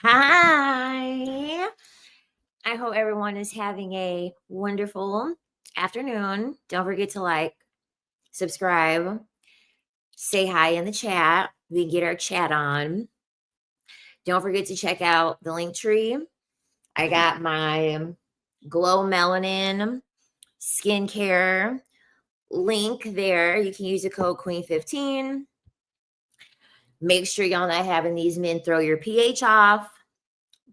Hi. I hope everyone is having a wonderful afternoon. Don't forget to subscribe, say hi in the chat. We can get our chat on. Don't forget to check out the link tree. I got my Glow Melanin skincare link there. You can use the code Queen15. Make sure y'all not having these men throw your pH off.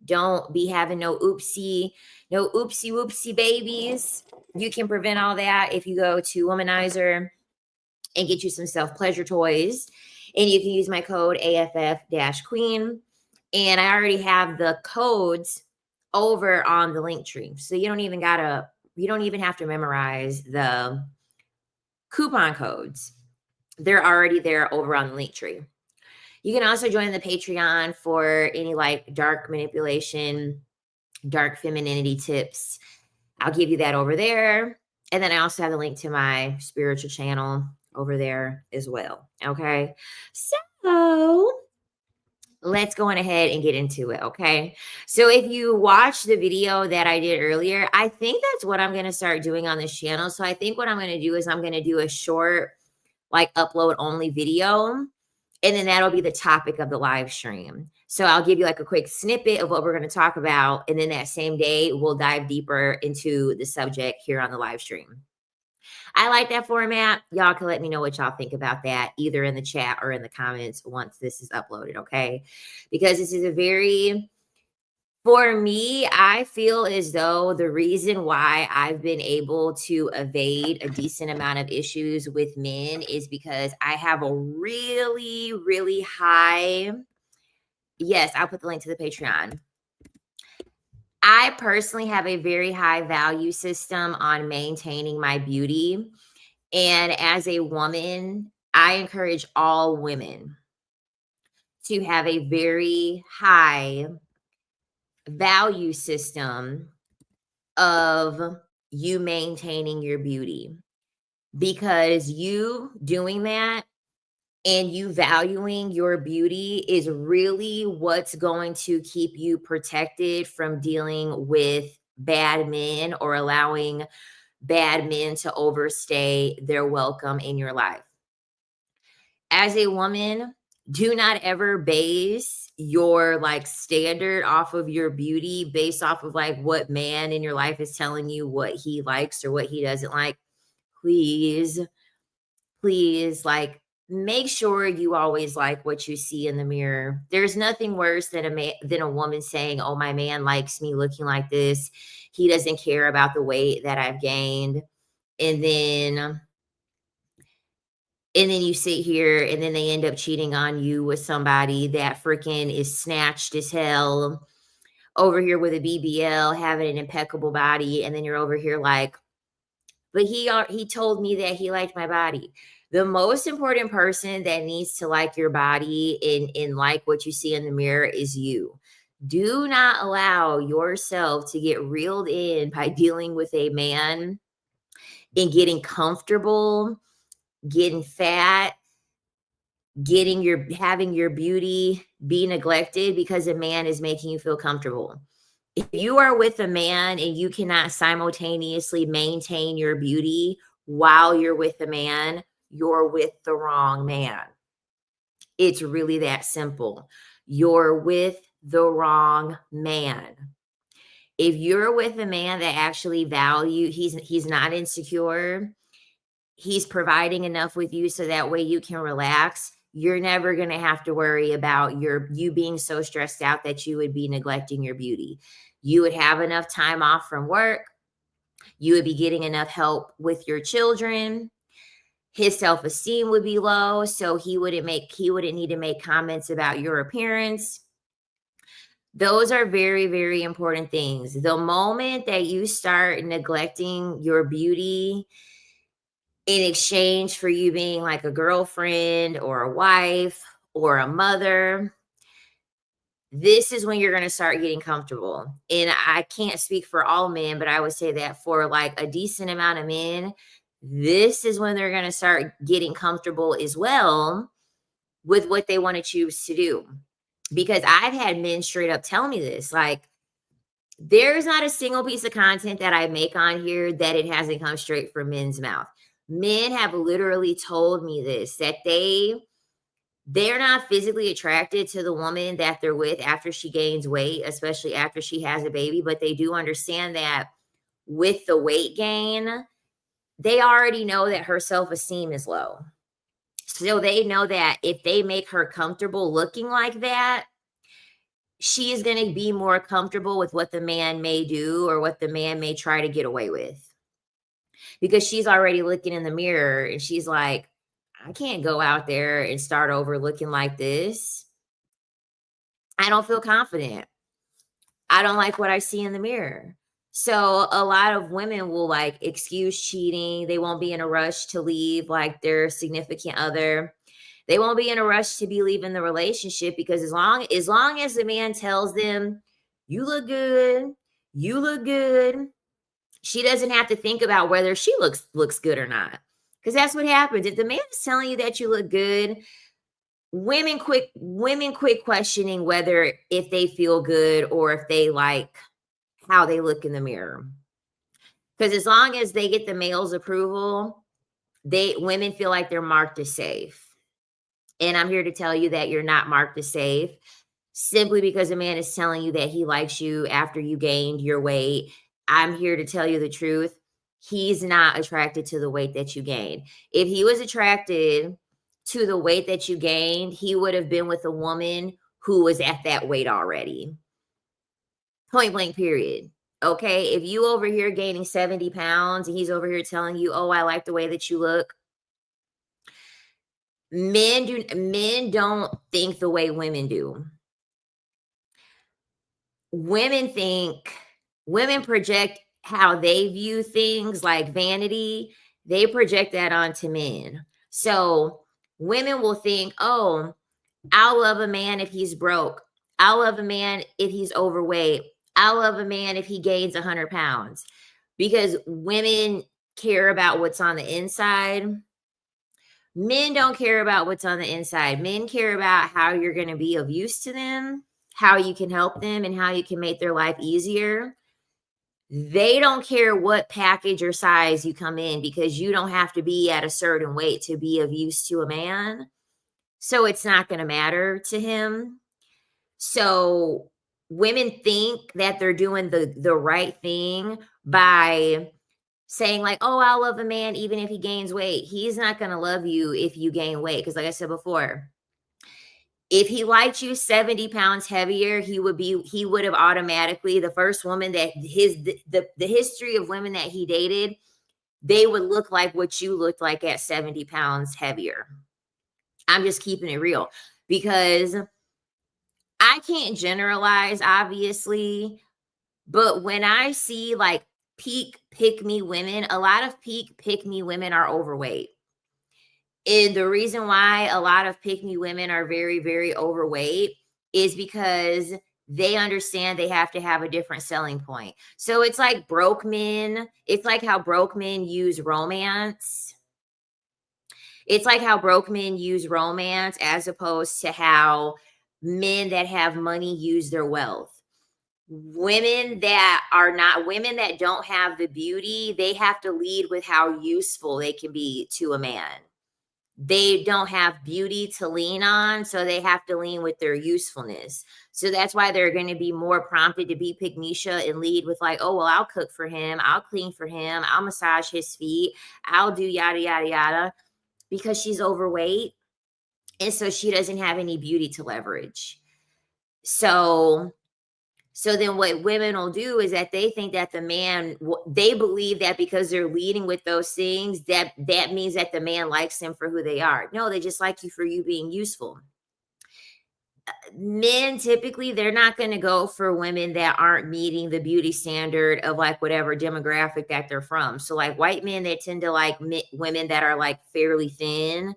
Don't be having no oopsie whoopsie babies. You can prevent all that if you go to Womanizer and get you some self-pleasure toys. And you can use my code AFF-Queen. And I already have the codes over on the link tree. So you don't even have to memorize the coupon codes. They're already there over on the link tree. You can also join the Patreon for any dark manipulation, dark femininity tips. I'll give you that over there. And then I also have the link to my spiritual channel over there as well. Okay. So let's go on ahead and get into it. Okay. So if you watch the video that I did earlier, I think that's what I'm going to start doing on this channel. So I think what I'm going to do is I'm going to do a short, upload only video. And then that'll be the topic of the live stream. So I'll give you a quick snippet of what we're going to talk about. And then that same day, we'll dive deeper into the subject here on the live stream. I like that format. Y'all can let me know what y'all think about that, either in the chat or in the comments once this is uploaded, okay? Because this is for me, I feel as though the reason why I've been able to evade a decent amount of issues with men is because I have a really, really high, yes, I'll put the link to the Patreon. I personally have a very high value system on maintaining my beauty. And as a woman, I encourage all women to have a very high value system of you maintaining your beauty, because you doing that and you valuing your beauty is really what's going to keep you protected from dealing with bad men or allowing bad men to overstay their welcome in your life. As a woman, do not ever base your standard off of your beauty based off of what man in your life is telling you what he likes or what he doesn't like. Please, make sure you always like what you see in the mirror. There's nothing worse than a woman saying, "Oh, my man likes me looking like this. He doesn't care about the weight that I've gained." And then you sit here and then they end up cheating on you with somebody that freaking is snatched as hell, over here with a BBL, having an impeccable body. And then you're over here but he told me that he liked my body. The most important person that needs to like your body and like what you see in the mirror is you. Do not allow yourself to get reeled in by dealing with a man and getting comfortable, getting fat, having your beauty be neglected because a man is making you feel comfortable. If you are with a man and you cannot simultaneously maintain your beauty while you're with a man, you're with the wrong man. It's really that simple. You're with the wrong man. If you're with a man that actually he's not insecure, he's providing enough with you so that way you can relax, you're never going to have to worry about you being so stressed out that you would be neglecting your beauty. You would have enough time off from work. You would be getting enough help with your children. His self-esteem would be low, so he wouldn't need to make comments about your appearance. Those are very, very important things. The moment that you start neglecting your beauty in exchange for you being like a girlfriend or a wife or a mother, this is when you're going to start getting comfortable. And I can't speak for all men, but I would say that for a decent amount of men, this is when they're going to start getting comfortable as well with what they want to choose to do. because I've had men straight up tell me this. Like, there's not a single piece of content that I make on here that it hasn't come straight from men's mouth. Men have literally told me this, that they're not physically attracted to the woman that they're with after she gains weight, especially after she has a baby, but they do understand that with the weight gain, they already know that her self-esteem is low. So they know that if they make her comfortable looking like that, she is going to be more comfortable with what the man may do or what the man may try to get away with. Because she's already looking in the mirror and she's like, I can't go out there and start over looking like this. I don't feel confident. I don't like what I see in the mirror. So a lot of women will like excuse cheating. They won't be in a rush to leave like their significant other. They won't be in a rush to be leaving the relationship, because as long as the man tells them, you look good, she doesn't have to think about whether she looks good or not. Because that's what happens. If the man is telling you that you look good, women quit questioning whether if they feel good or if they like how they look in the mirror. Because as long as they get the male's approval, women feel like they're marked as safe. And I'm here to tell you that you're not marked as safe simply because a man is telling you that he likes you after you gained your weight. I'm here to tell you the truth. He's not attracted to the weight that you gained. If he was attracted to the weight that you gained, he would have been with a woman who was at that weight already. Point blank, period. Okay. If you over here gaining 70 pounds and he's over here telling you, oh, I like the way that you look. Men don't think the way women do. Women project how they view things like vanity. They project that onto men. So women will think, oh, I'll love a man if he's broke. I'll love a man if he's overweight. I'll love a man if he gains 100 pounds. Because women care about what's on the inside. Men don't care about what's on the inside. Men care about how you're going to be of use to them, how you can help them, and how you can make their life easier. They don't care what package or size you come in, because you don't have to be at a certain weight to be of use to a man. So it's not going to matter to him. So women think that they're doing the right thing by saying like, oh, I'll love a man even if he gains weight. He's not going to love you if you gain weight. Because like I said before, if he liked you 70 pounds heavier, he would have automatically, the first woman that the history of women that he dated, they would look like what you looked like at 70 pounds heavier. I'm just keeping it real, because I can't generalize, obviously, but when I see like peak pick-me women, a lot of peak pick-me women are overweight. And the reason why a lot of pick-me women are very, very overweight is because they understand they have to have a different selling point. So it's like broke men. It's like how broke men use romance. It's like how broke men use romance as opposed to how men that have money use their wealth. Women that don't have the beauty, they have to lead with how useful they can be to a man. They don't have beauty to lean on, so they have to lean with their usefulness. So that's why they're going to be more prompted to be pygmisha and lead with like, oh, well, I'll cook for him. I'll clean for him. I'll massage his feet. I'll do yada, yada, yada, because she's overweight. And so she doesn't have any beauty to leverage. So then what women will do is that they think that the man, they believe that because they're leading with those things, that means that the man likes them for who they are. No, they just like you for you being useful. Men, typically, they're not going to go for women that aren't meeting the beauty standard of like whatever demographic that they're from. So like white men, they tend to like women that are like fairly thin.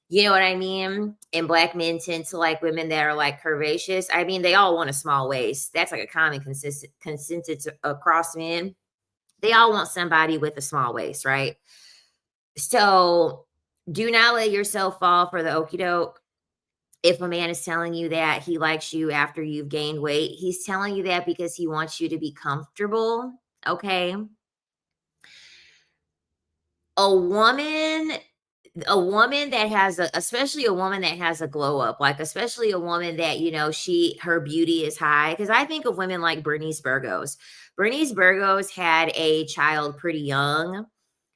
You know what I mean? And black men tend to like women that are like curvaceous. I mean, they all want a small waist. That's like a common consensus across men. They all want somebody with a small waist, right? So do not let yourself fall for the okie doke. If a man is telling you that he likes you after you've gained weight, he's telling you that because he wants you to be comfortable. Okay. A woman a woman that has a especially a woman that has a glow up, like, especially a woman that, her beauty is high. Because I think of women like Bernice Burgos. Bernice Burgos had a child pretty young,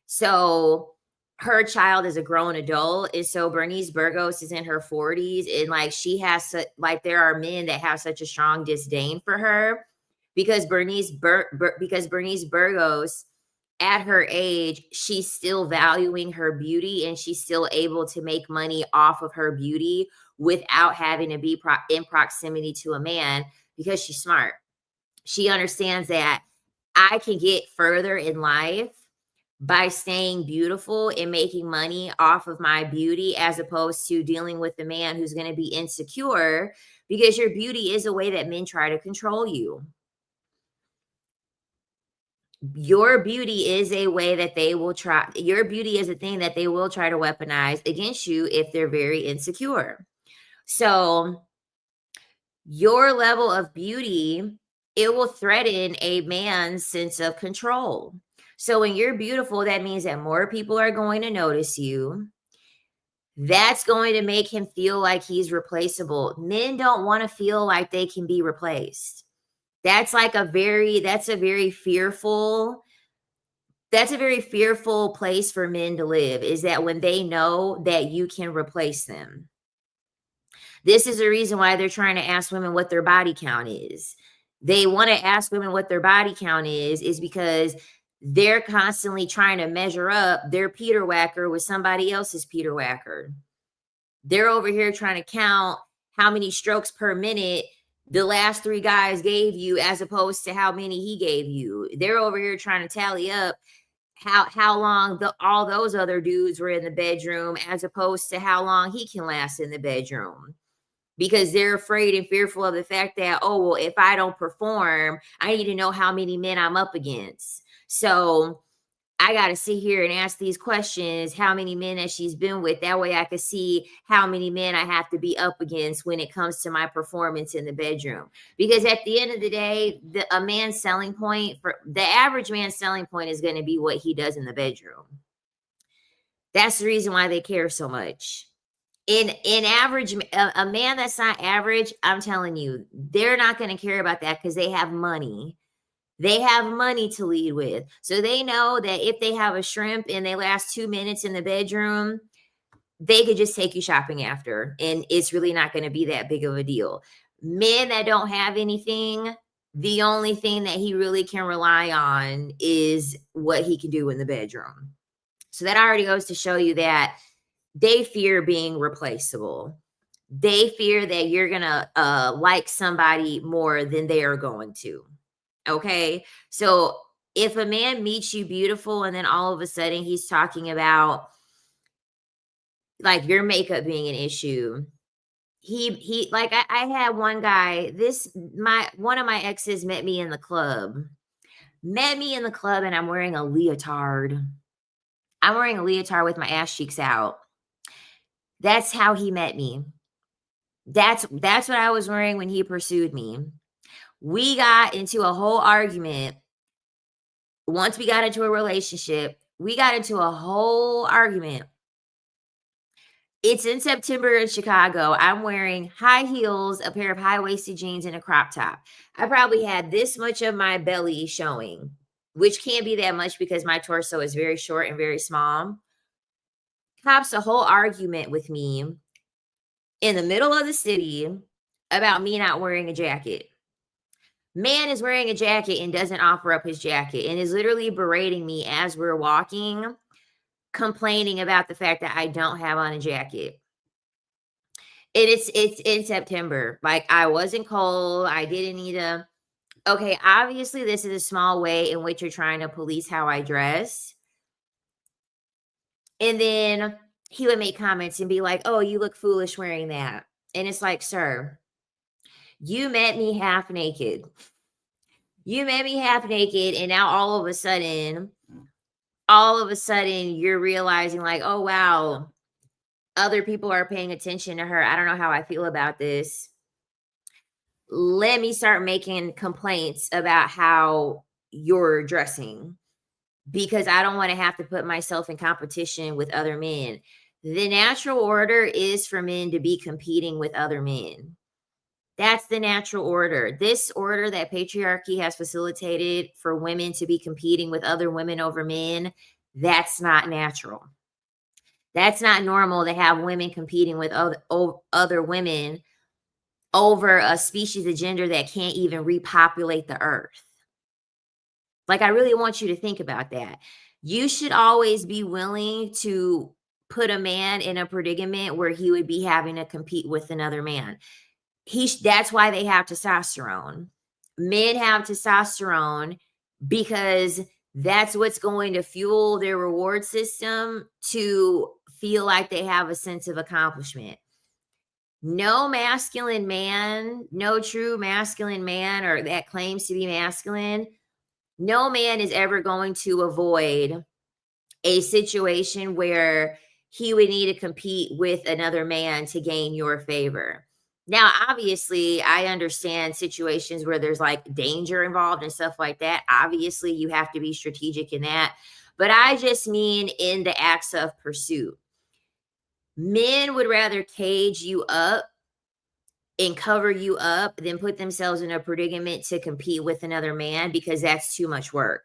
so her child is a grown adult, and so Bernice Burgos is in her 40s, and, like, she has like, there are men that have such a strong disdain for her because Bernice Burgos at her age, she's still valuing her beauty and she's still able to make money off of her beauty without having to be in proximity to a man because she's smart. She understands that I can get further in life by staying beautiful and making money off of my beauty as opposed to dealing with a man who's going to be insecure because your beauty is a way that men try to control you. Your beauty is a way that they will try your beauty is a thing that they will try to weaponize against you if they're very insecure. So, your level of beauty, it will threaten a man's sense of control. So, when you're beautiful, that means that more people are going to notice you. That's going to make him feel like he's replaceable. Men don't want to feel like they can be replaced. That's a very fearful place for men to live, is that when they know that you can replace them. This is the reason why they're trying to ask women what their body count is. They want to ask women what their body count is because they're constantly trying to measure up their Peter Whacker with somebody else's Peter Whacker. They're over here trying to count how many strokes per minute the last 3 guys gave you as opposed to how many he gave you. They're over here trying to tally up how long all those other dudes were in the bedroom as opposed to how long he can last in the bedroom, because they're afraid and fearful of the fact that, oh, well, if I don't perform, I need to know how many men I'm up against. So I got to sit here and ask these questions, how many men that she's been with. That way I could see how many men I have to be up against when it comes to my performance in the bedroom. Because at the end of the day, the average man's selling point is going to be what he does in the bedroom. That's the reason why they care so much. In average, a man that's not average, I'm telling you, they're not going to care about that because they have money. They have money to lead with. So they know that if they have a shrimp and they last 2 minutes in the bedroom, they could just take you shopping after, and it's really not going to be that big of a deal. Men that don't have anything, the only thing that he really can rely on is what he can do in the bedroom. So that already goes to show you that they fear being replaceable. They fear that you're going to like somebody more than they are going to. Okay. So if a man meets you beautiful and then all of a sudden he's talking about like your makeup being an issue, he like I had one guy, one of my exes met me in the club. And I'm wearing a leotard. I'm wearing a leotard with my ass cheeks out. That's how he met me. That's what I was wearing when he pursued me. We got into a whole argument. Once we got into a relationship, we got into a whole argument. It's in September in Chicago. I'm wearing high heels, a pair of high-waisted jeans, and a crop top. I probably had this much of my belly showing, which can't be that much because my torso is very short and very small. Cops a whole argument with me in the middle of the city about me not wearing a jacket. Man is wearing a jacket and doesn't offer up his jacket and is literally berating me as we're walking, complaining about the fact that I don't have on a jacket. And it's in September. Like, I wasn't cold. I didn't need a okay, obviously this is a small way in which you're trying to police how I dress. And then he would make comments and be like, "Oh, you look foolish wearing that." And it's like, "Sir, you met me half naked. You met me half naked, and now all of a sudden you're realizing like, oh wow, other people are paying attention to her. I don't know how I feel about this. Let me start making complaints about how you're dressing because I don't want to have to put myself in competition with other men. The natural order is for men to be competing with other men. That's the natural order. This order that patriarchy has facilitated for women to be competing with other women over men, that's not natural. That's not normal to have women competing with other women over a species of gender that can't even repopulate the earth. Like, I really want you to think about that. You should always be willing to put a man in a predicament where he would be having to compete with another man. That's why they have testosterone. Men have testosterone because that's what's going to fuel their reward system to feel like they have a sense of accomplishment. No masculine man, no true masculine man or that claims to be masculine, no man is ever going to avoid a situation where he would need to compete with another man to gain your favor. Now, obviously, I understand situations where there's like danger involved and stuff like that. Obviously, you have to be strategic in that. But I just mean in the acts of pursuit. Men would rather cage you up and cover you up than put themselves in a predicament to compete with another man because that's too much work.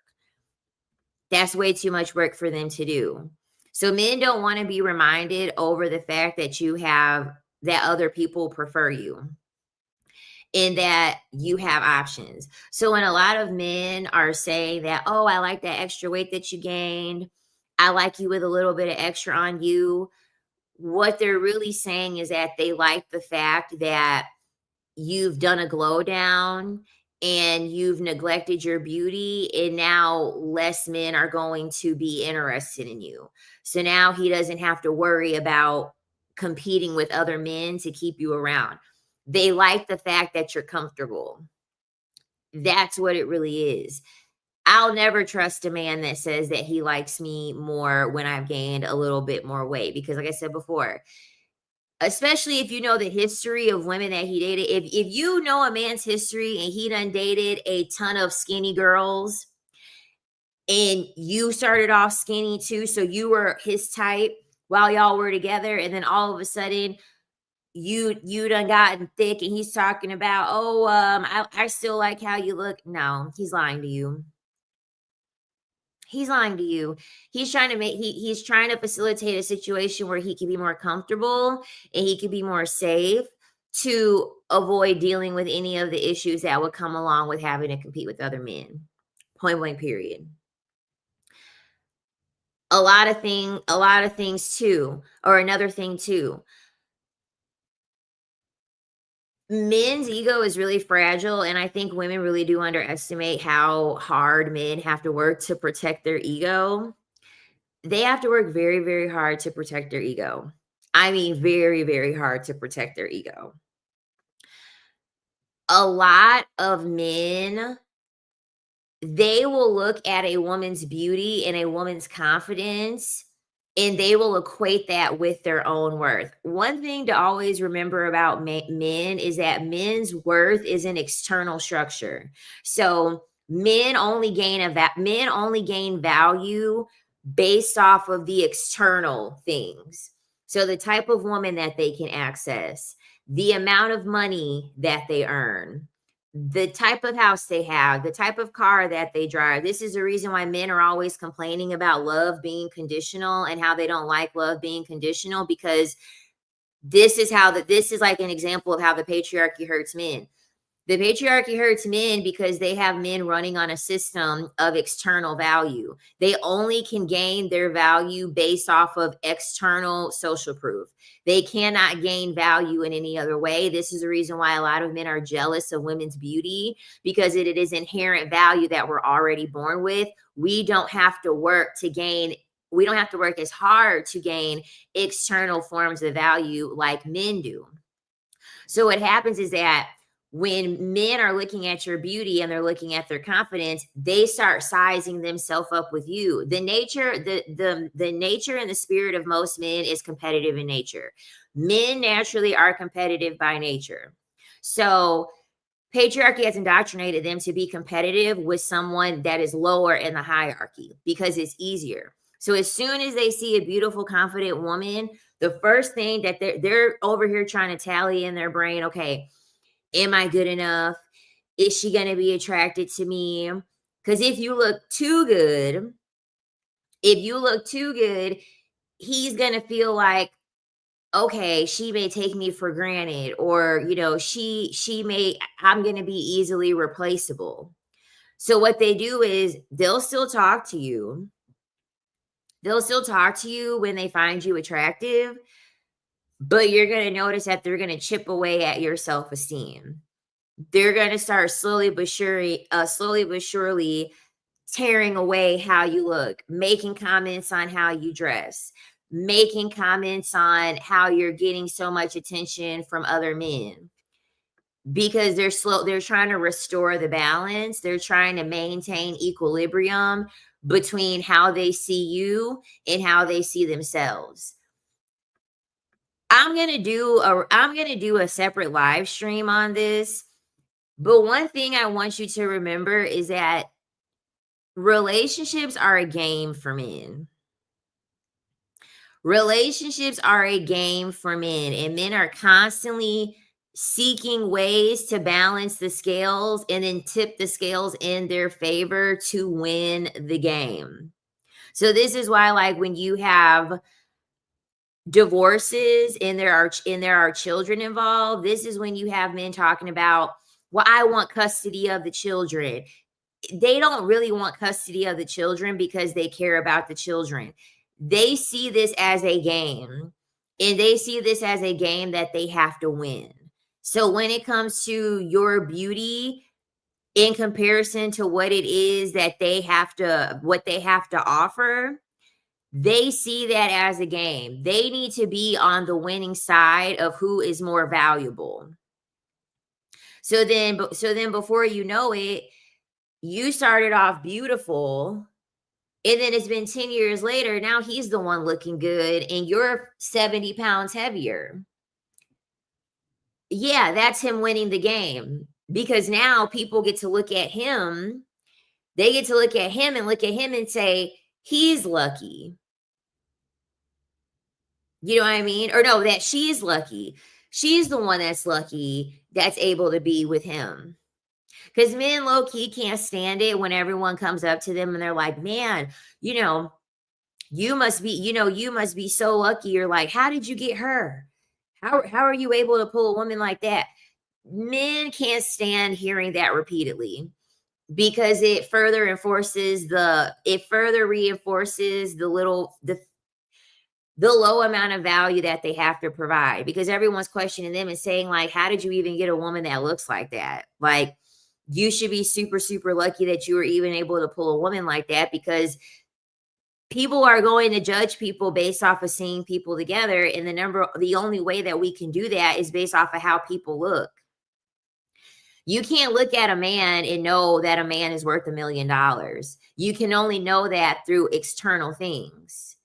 That's way too much work for them to do. So men don't want to be reminded over the fact that that other people prefer you and that you have options. So when a lot of men are saying that, oh, I like that extra weight that you gained, I like you with a little bit of extra on you, what they're really saying is that they like the fact that you've done a glow down and you've neglected your beauty, and now less men are going to be interested in you. So now he doesn't have to worry about competing with other men to keep you around. They like the fact that you're comfortable. That's what it really is. I'll never trust a man that says that he likes me more when I've gained a little bit more weight because, like I said before, especially if you know the history of women that he dated. If you know a man's history and he done dated a ton of skinny girls and you started off skinny too, so you were his type while y'all were together, and then all of a sudden you done gotten thick and he's talking about, oh, I still like how you look. No, he's lying to you. He's lying to you. He's trying to he's trying to facilitate a situation where he can be more comfortable and he can be more safe to avoid dealing with any of the issues that would come along with having to compete with other men. Point blank period. A lot of things too, or another thing too. Men's ego is really fragile, and I think women really do underestimate how hard men have to work to protect their ego. They have to work very, very hard to protect their ego. I mean, very, very hard to protect their ego. A lot of men, they will look at a woman's beauty and a woman's confidence, and they will equate that with their own worth. One thing to always remember about men is that men's worth is an external structure. So men only gain value based off of the external things. So the type of woman that they can access, the amount of money that they earn, the type of house they have, the type of car that they drive. This is the reason why men are always complaining about love being conditional and how they don't like love being conditional, because this is like an example of how the patriarchy hurts men. The patriarchy hurts men because they have men running on a system of external value. They only can gain their value based off of external social proof. They cannot gain value in any other way. This is the reason why a lot of men are jealous of women's beauty, because it is inherent value that we're already born with. We don't have to work as hard to gain external forms of value like men do. So what happens is that when men are looking at your beauty and they're looking at their confidence, they start sizing themselves up with you. The nature, the nature and the spirit of most men is competitive in nature. Men naturally are competitive by nature. So patriarchy has indoctrinated them to be competitive with someone that is lower in the hierarchy because it's easier. So as soon as they see a beautiful, confident woman, the first thing that they're over here trying to tally in their brain, okay, am I good enough? Is she going to be attracted to me? Because if you look too good, he's going to feel like, okay, she may take me for granted, or, I'm going to be easily replaceable. So what they do is they'll still talk to you. They'll still talk to you when they find you attractive, but you're going to notice that they're going to chip away at your self-esteem. They're going to start slowly but surely tearing away how you look, making comments on how you dress, making comments on how you're getting so much attention from other men, because they're trying to restore the balance. They're trying to maintain equilibrium between how they see you and how they see themselves. I'm going to do a separate live stream on this. But one thing I want you to remember is that relationships are a game for men. Relationships are a game for men, and men are constantly seeking ways to balance the scales and then tip the scales in their favor to win the game. So this is why, like, when you have divorces and there are children involved, this is when you have men talking about, well, I want custody of the children. They don't really want custody of the children because they care about the children. They see this as a game, and they see this as a game that they have to win. So when it comes to your beauty in comparison to what it is that they have to offer, they see that as a game. They need to be on the winning side of who is more valuable. So then before you know it, you started off beautiful, and then it's been 10 years later. Now he's the one looking good, and you're 70 pounds heavier. Yeah, that's him winning the game, because now people get to look at him. They get to look at him and say, he's lucky. You know what I mean? Or no, that she's lucky. She's the one that's lucky that's able to be with him. Because men low-key can't stand it when everyone comes up to them and they're like, man, you must be so lucky. You're like, how did you get her? How are you able to pull a woman like that? Men can't stand hearing that repeatedly, because it further reinforces the low amount of value that they have to provide, because everyone's questioning them and saying, like, how did you even get a woman that looks like that? Like, you should be super, super lucky that you were even able to pull a woman like that, because people are going to judge people based off of seeing people together. And the only way that we can do that is based off of how people look. You can't look at a man and know that a man is worth $1 million. You can only know that through external things.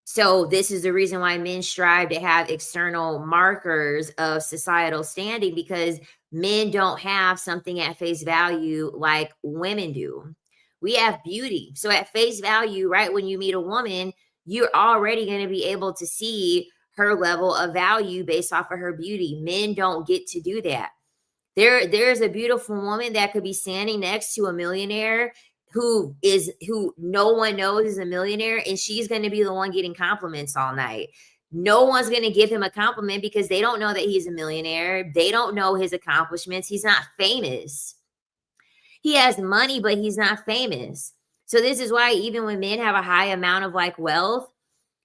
So this is the reason why men strive to have external markers of societal standing, because men don't have something at face value like women do. We have beauty. So at face value, right, when you meet a woman, you're already going to be able to see her level of value based off of her beauty. Men don't get to do that. There's a beautiful woman that could be standing next to a millionaire who no one knows is a millionaire, and she's going to be the one getting compliments all night. No one's going to give him a compliment because they don't know that he's a millionaire. They don't know his accomplishments. He's not famous. He has money, but he's not famous. So this is why even when men have a high amount of like wealth,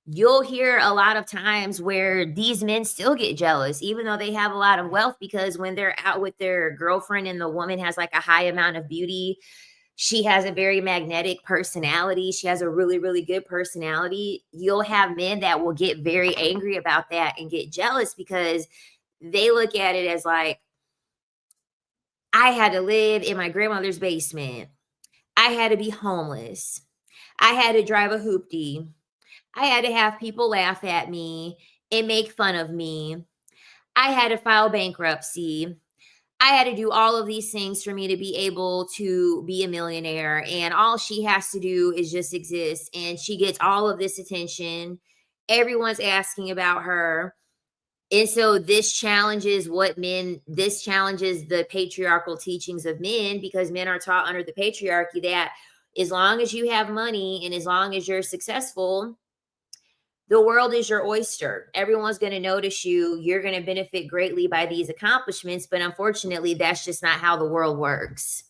you'll hear a lot of times where these men still get jealous, even though they have a lot of wealth, because when they're out with their girlfriend and the woman has like a high amount of beauty, she has a very magnetic personality, she has a really, really good personality, you'll have men that will get very angry about that and get jealous, because they look at it as like, I had to live in my grandmother's basement. I had to be homeless. I had to drive a hoopty. I had to have people laugh at me and make fun of me. I had to file bankruptcy. I had to do all of these things for me to be able to be a millionaire. And all she has to do is just exist. And she gets all of this attention. Everyone's asking about her. And so this challenges the patriarchal teachings of men, because men are taught under the patriarchy that as long as you have money and as long as you're successful, the world is your oyster. Everyone's going to notice you. You're going to benefit greatly by these accomplishments. But unfortunately, that's just not how the world works,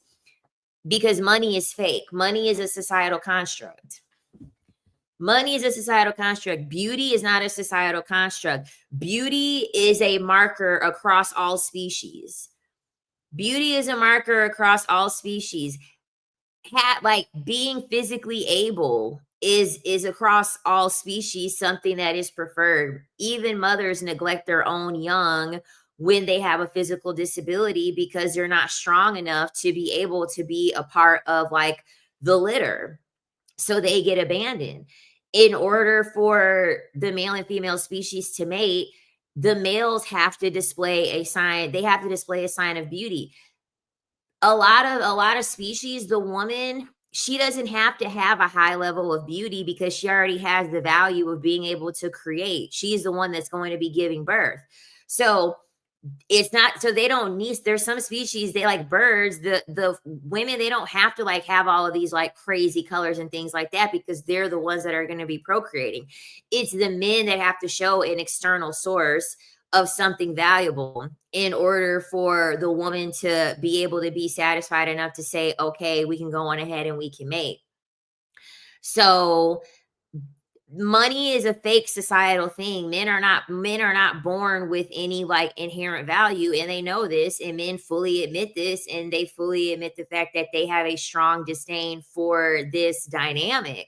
because money is fake. Money is a societal construct. Money is a societal construct. Beauty is not a societal construct. Beauty is a marker across all species. Beauty is a marker across all species. Like being physically able is across all species something that is preferred. Even mothers neglect their own young when they have a physical disability because they're not strong enough to be able to be a part of like the litter. So they get abandoned. In order for the male and female species to mate, the males have to display a sign. They have to display a sign of beauty. A lot of species, the woman, she doesn't have to have a high level of beauty because she already has the value of being able to create. She's the one that's going to be giving birth. So it's not, so they don't need, there's some species, they like birds, the women, they don't have to like have all of these like crazy colors and things like that because they're the ones that are going to be procreating. It's the men that have to show an external source of something valuable in order for the woman to be able to be satisfied enough to say, okay, we can go on ahead and we can mate. So money is a fake societal thing. Men are not born with any like inherent value, and they know this, and men fully admit this, and they fully admit the fact that they have a strong disdain for this dynamic.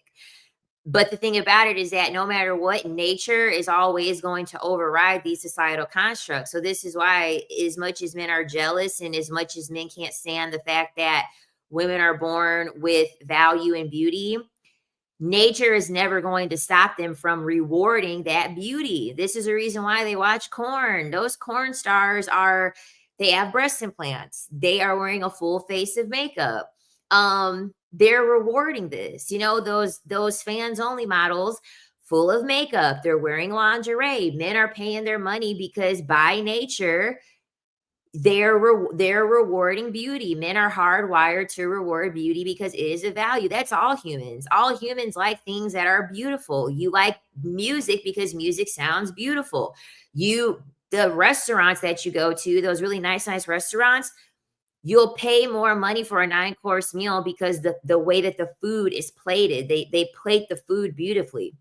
But the thing about it is that no matter what, nature is always going to override these societal constructs. So this is why, as much as men are jealous and as much as men can't stand the fact that women are born with value and beauty, nature is never going to stop them from rewarding that beauty. This is a reason why they watch corn. Those corn stars they have breast implants. They are wearing a full face of makeup. They're rewarding this. You know, those fans only models full of makeup. They're wearing lingerie. Men are paying their money because by nature, they're rewarding beauty. Men are hardwired to reward beauty because it is a value. That's all humans. All humans like things that are beautiful. You like music because music sounds beautiful. The restaurants that you go to, those really nice restaurants, you'll pay more money for a 9-course meal because the way that the food is plated, they plate the food beautifully.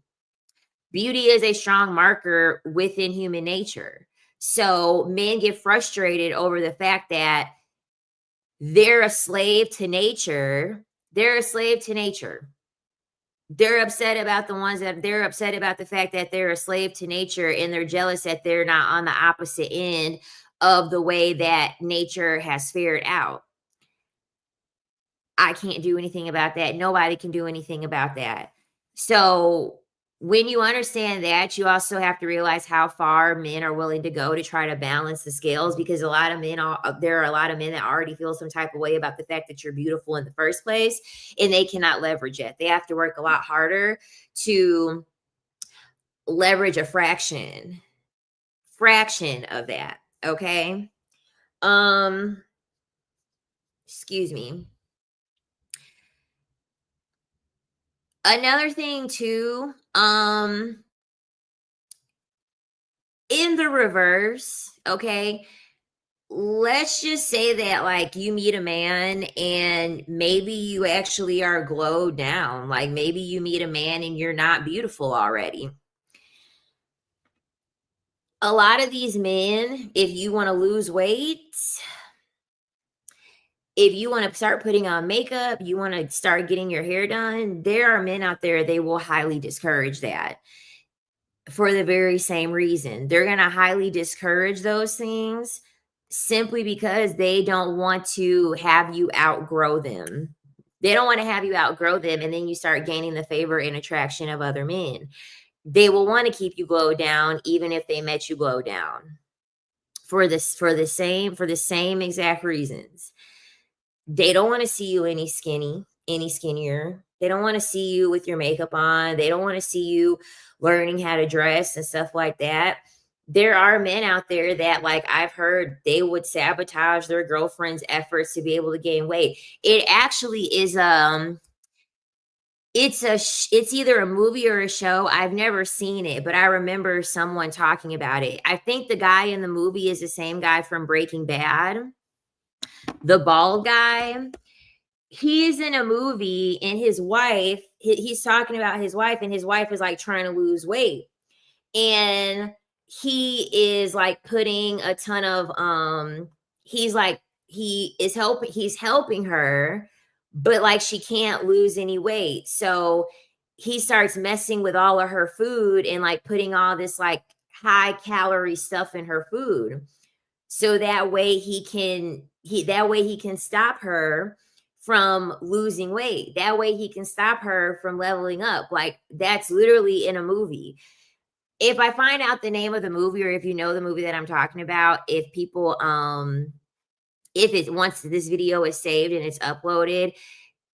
Beauty is a strong marker within human nature. So men get frustrated over the fact that they're a slave to nature. They're a slave to nature. They're upset about they're upset about the fact that they're a slave to nature, and they're jealous that they're not on the opposite end of the way that nature has fared out. I can't do anything about that. Nobody can do anything about that. So when you understand that, you also have to realize how far men are willing to go to try to balance the scales, because there are a lot of men that already feel some type of way about the fact that you're beautiful in the first place, and they cannot leverage it. They have to work a lot harder to leverage a fraction of that. Okay. Excuse me. Another thing too, in the reverse, okay, let's just say that like you meet a man and maybe you actually are glowed down. Like maybe you meet a man and you're not beautiful already. A lot of these men, if you want to lose weight, if you want to start putting on makeup, you want to start getting your hair done, there are men out there, they will highly discourage that for the very same reason. They're going to highly discourage those things simply because they don't want to have you outgrow them. They don't want to have you outgrow them, and then you start gaining the favor and attraction of other men. They will want to keep you glow down even if they met you glow down for the same exact reasons. They don't want to see you any skinnier. They don't want to see you with your makeup on. They don't want to see you learning how to dress and stuff like that. There are men out there that, like, I've heard, they would sabotage their girlfriend's efforts to be able to gain weight. It actually is it's either a movie or a show. I've never seen it, but I remember someone talking about it. I think the guy in the movie is the same guy from Breaking Bad, the bald guy. He's in a movie, and his wife, he's talking about his wife, and his wife is like trying to lose weight. And he is like putting a ton of he's helping her, but like she can't lose any weight. So he starts messing with all of her food and like putting all this like high calorie stuff in her food. So that way he can stop her from losing weight. That way he can stop her from leveling up. Like, that's literally in a movie. If I find out the name of the movie, or if you know the movie that I'm talking about, if people if it's once this video is saved and it's uploaded,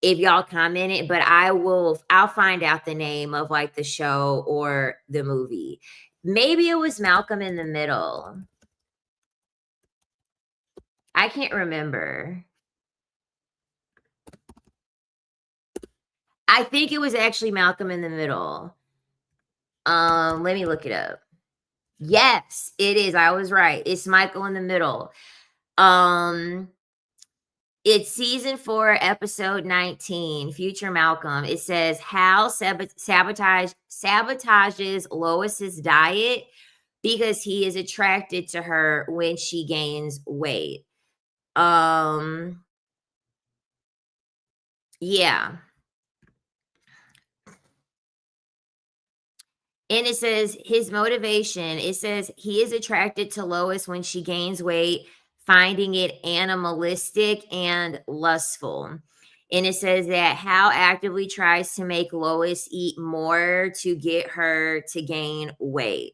if y'all comment it, but I'll find out the name of like the show or the movie. Maybe it was Malcolm in the Middle. I can't remember. I think it was actually Malcolm in the Middle. Let me look it up. Yes, it is. I was right. It's Michael in the Middle. It's season 4, episode 19, Future Malcolm. It says Hal sabotages Lois's diet because he is attracted to her when she gains weight. Yeah. And it says his motivation, it says he is attracted to Lois when she gains weight, finding it animalistic and lustful. And it says that Hal actively tries to make Lois eat more to get her to gain weight.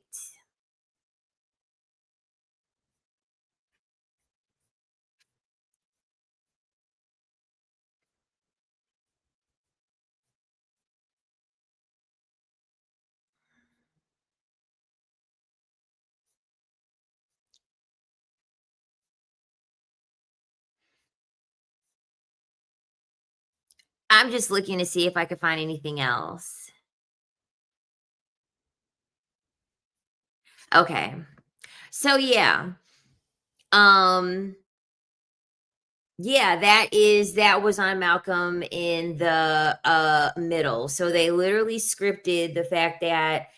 I'm just looking to see if I could find anything else. Okay. So yeah. Yeah, that was on Malcolm in the Middle. So they literally scripted the fact that,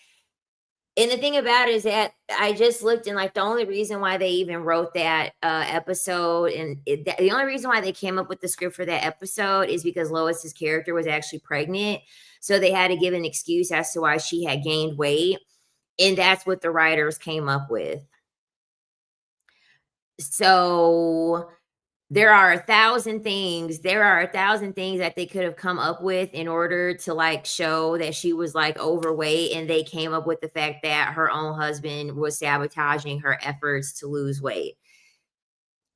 and the thing about it is that I just looked, and like the only reason why they even wrote that episode, and the only reason why they came up with the script for that episode is because Lois's character was actually pregnant. So they had to give an excuse as to why she had gained weight. And that's what the writers came up with. So there are a thousand things that they could have come up with in order to like show that she was like overweight, and they came up with the fact that her own husband was sabotaging her efforts to lose weight.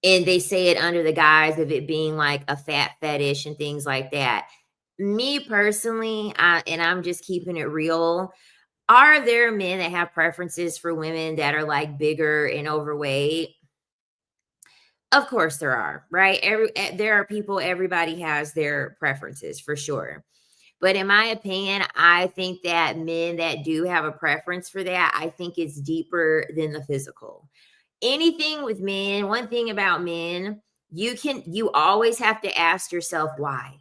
And they say it under the guise of it being like a fat fetish and things like that. Me personally, and I'm just keeping it real, are there men that have preferences for women that are like bigger and overweight? Of course there are, right? There are people, everybody has their preferences for sure. But in my opinion, I think that men that do have a preference for that, I think it's deeper than the physical. Anything with men, one thing about men, you always have to ask yourself why.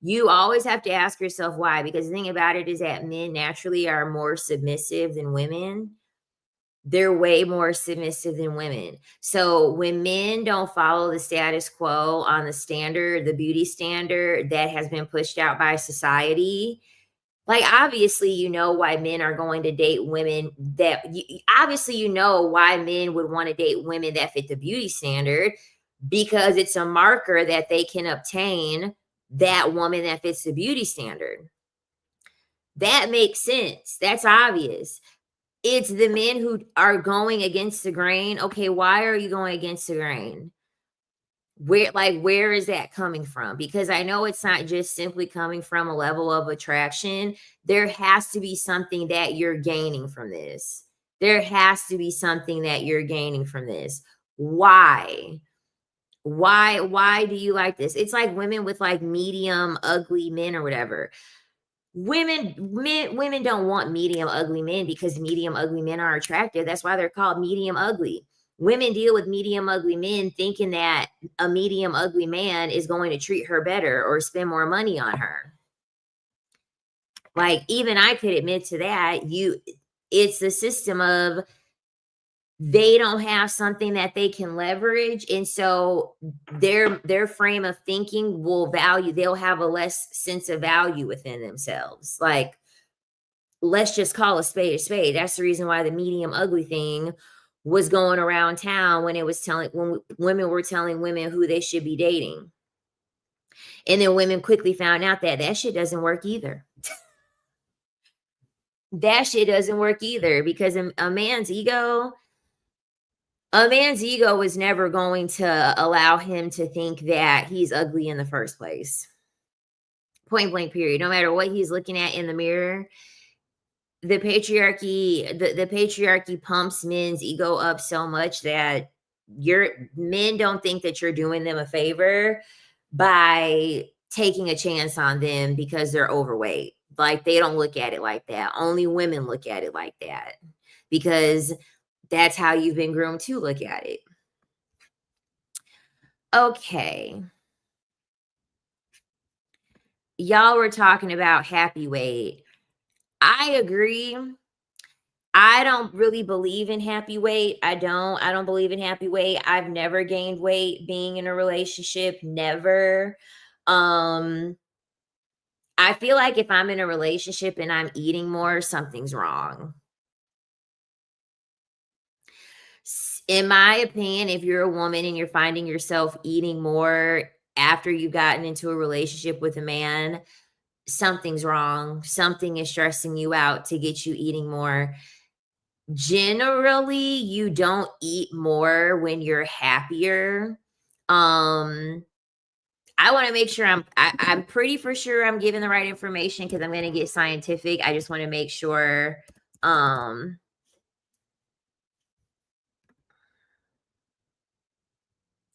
You always have to ask yourself why, because the thing about it is that men naturally are more submissive than women. They're way more submissive than women. So when men don't follow the status quo on the beauty standard that has been pushed out by society, Like, obviously, you know why men are going to date women that obviously, you know why men would want to date women that fit the beauty standard because it's a marker that they can obtain that woman that fits the beauty standard. That makes sense. That's obvious. It's the men who are going against the grain. Okay, why are you going against the grain? Where is that coming from? Because I know it's not just simply coming from a level of attraction. There has to be something that you're gaining from this. There has to be something that you're gaining from this. Why? Why do you like this? It's like women with like medium ugly men or whatever. Women don't want medium ugly men because medium ugly men are attractive. That's why they're called medium ugly. Women deal with medium ugly men thinking that a medium ugly man is going to treat her better or spend more money on her. Like, even I could admit to that. It's the system of they don't have something that they can leverage, and so their frame of thinking they'll have a less sense of value within themselves. Like, let's just call a spade a spade. That's the reason why the medium ugly thing was going around town when women were telling women who they should be dating. And then women quickly found out that that shit doesn't work either. That shit doesn't work either because a man's ego was never going to allow him to think that he's ugly in the first place. Point blank period. No matter what he's looking at in the mirror, the patriarchy pumps men's ego up so much that your men don't think that you're doing them a favor by taking a chance on them because they're overweight. Like, they don't look at it like that. Only women look at it like that because that's how you've been groomed to look at it. Okay. Y'all were talking about happy weight. I agree. I don't really believe in happy weight. I don't believe in happy weight. I've never gained weight being in a relationship, never. Um I feel like if I'm in a relationship and I'm eating more, something's wrong. In my opinion, if you're a woman and you're finding yourself eating more after you've gotten into a relationship with a man, something's wrong. Something is stressing you out to get you eating more. Generally, you don't eat more when you're happier. Um, I want to make sure I'm pretty for sure I'm giving the right information because I'm going to get scientific. I just want to make sure. Um,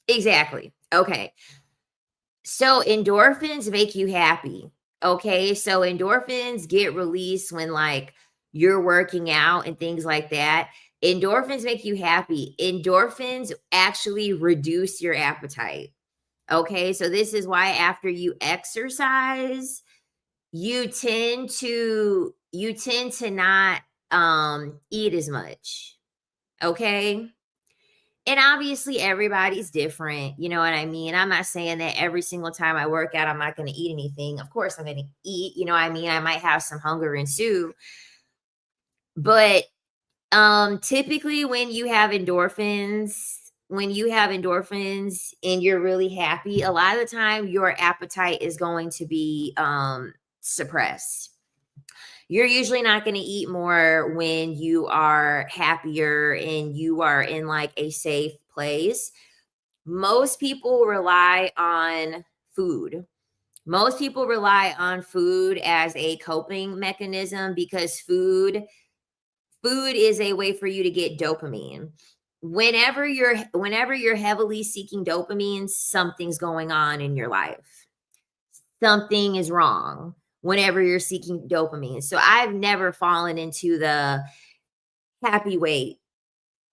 exactly. Okay. So endorphins make you happy. Okay. So endorphins get released when like you're working out and things like that. Endorphins make you happy. Endorphins actually reduce your appetite. Okay. So this is why after you exercise, you tend to not eat as much. Okay. And obviously, everybody's different. You know what I mean? I'm not saying that every single time I work out, I'm not going to eat anything. Of course, I'm going to eat. You know what I mean? I might have some hunger ensue. But typically, when you have endorphins and you're really happy, a lot of the time your appetite is going to be suppressed. You're usually not going to eat more when you are happier and you are in like a safe place. Most people rely on food. Most people rely on food as a coping mechanism because food is a way for you to get dopamine. Whenever you're heavily seeking dopamine, something's going on in your life. Something is wrong whenever you're seeking dopamine. So I've never fallen into the happy weight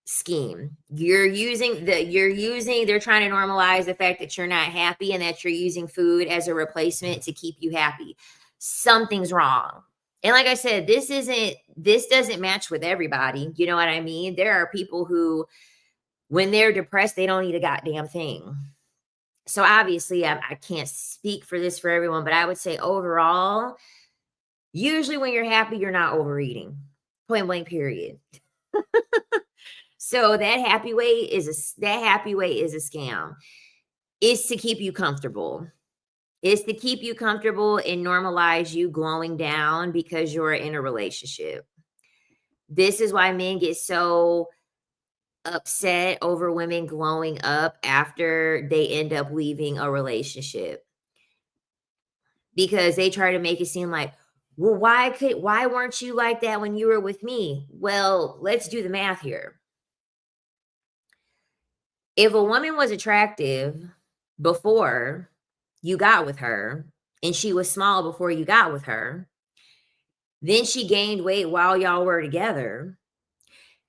scheme. They're trying to normalize the fact that you're not happy and that you're using food as a replacement to keep you happy. Something's wrong. And like I said, this doesn't match with everybody. You know what I mean? There are people who when they're depressed, they don't eat a goddamn thing. So obviously I can't speak for this for everyone, but I would say overall, Usually when you're happy, you're not overeating. Point blank, period. So that happy weight is a scam. It's to keep you comfortable. It's to keep you comfortable and normalize you glowing down because you're in a relationship. This is why men get so upset over women glowing up after they end up leaving a relationship, because they try to make it seem like, well, why weren't you like that when you were with me? Well, let's do the math here. If a woman was attractive before you got with her and she was small before you got with her, then she gained weight while y'all were together,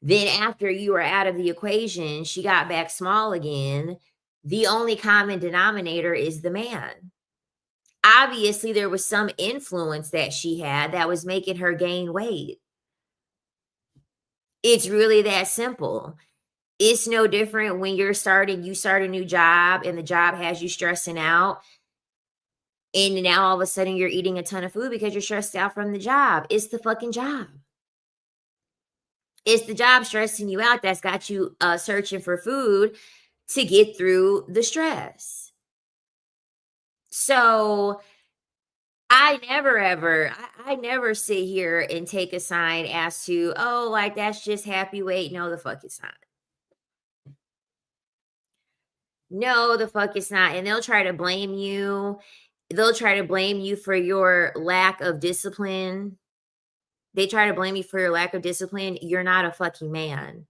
then after you were out of the equation, she got back small again, the only common denominator is the man. Obviously, there was some influence that she had that was making her gain weight. It's really that simple. It's no different when you start a new job and the job has you stressing out. And now all of a sudden you're eating a ton of food because you're stressed out from the job. It's the fucking job. It's the job stressing you out that's got you searching for food to get through the stress. So I never sit here and take a sign as to, oh, like that's just happy weight. No, the fuck it's not. No, the fuck it's not. And they'll try to blame you. They'll try to blame you for your lack of discipline. They try to blame you for your lack of discipline. You're not a fucking man.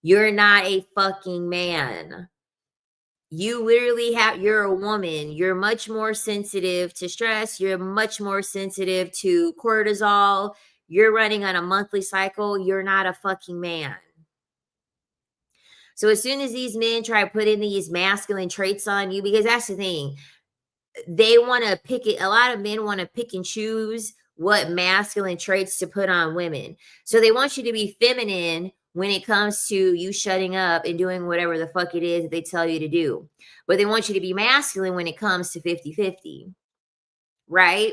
You're not a fucking man. You literally you're a woman. You're much more sensitive to stress. You're much more sensitive to cortisol. You're running on a monthly cycle. You're not a fucking man. So as soon as these men try putting these masculine traits on you, because that's the thing, they want to pick it. A lot of men want to pick and choose what masculine traits to put on women. So they want you to be feminine when it comes to you shutting up and doing whatever the fuck it is that they tell you to do. But they want you to be masculine when it comes to 50-50. Right?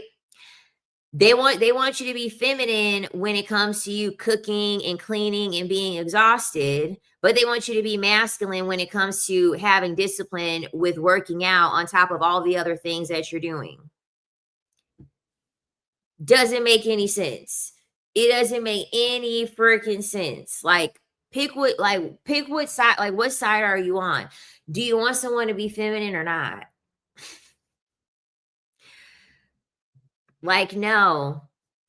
They want you to be feminine when it comes to you cooking and cleaning and being exhausted, but they want you to be masculine when it comes to having discipline with working out on top of all the other things that you're doing. Doesn't make any sense. It doesn't make any freaking sense. Pick what side, like what side are you on? Do you want someone to be feminine or not? Like, no.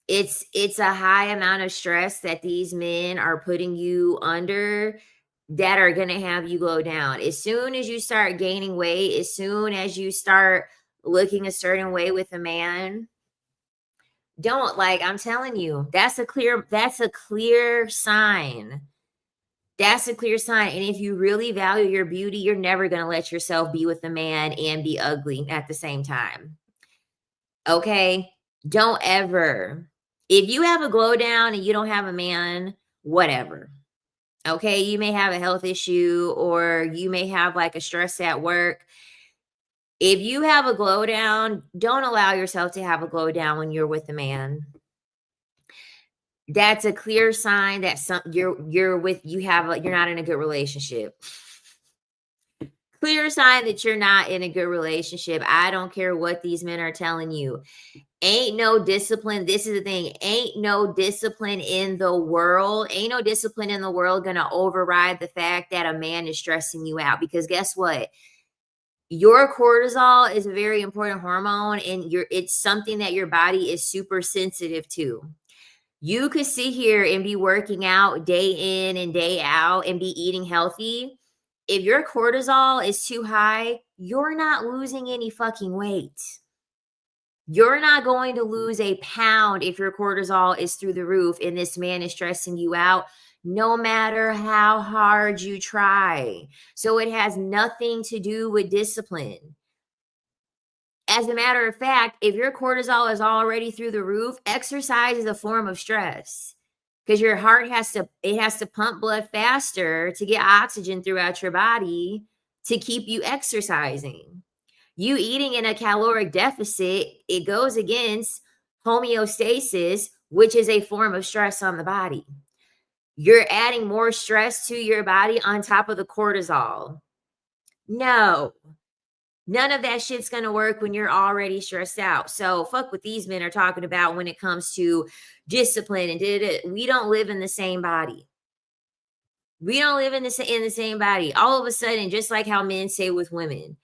It's a high amount of stress that these men are putting you under that are going to have you go down. As soon as you start gaining weight, as soon as you start looking a certain way with a man, I'm telling you, that's a clear sign. That's a clear sign. And if you really value your beauty, you're never going to let yourself be with a man and be ugly at the same time. Okay? Don't ever. If you have a glow down and you don't have a man, whatever. Okay? You may have a health issue or you may have like a stress at work. If you have a glow down, don't allow yourself to have a glow down when you're with a man. That's a clear sign that you're not in a good relationship. Clear sign that you're not in a good relationship. I don't care what these men are telling you. Ain't no discipline. This is the thing. Ain't no discipline in the world. Ain't no discipline in the world going to override the fact that a man is stressing you out. Because guess what? Your cortisol is a very important hormone, and it's something that your body is super sensitive to. You could sit here and be working out day in and day out and be eating healthy. If your cortisol is too high, you're not losing any fucking weight. You're not going to lose a pound if your cortisol is through the roof and this man is stressing you out, no matter how hard you try. So it has nothing to do with discipline. As a matter of fact, if your cortisol is already through the roof, exercise is a form of stress because your heart has to pump blood faster to get oxygen throughout your body to keep you exercising. You eating in a caloric deficit, it goes against homeostasis, which is a form of stress on the body. You're adding more stress to your body on top of the cortisol. No, none of that shit's going to work when you're already stressed out. So fuck what these men are talking about when it comes to discipline and we don't live in the same body. We don't live in the same body. All of a sudden, just like how men say with women,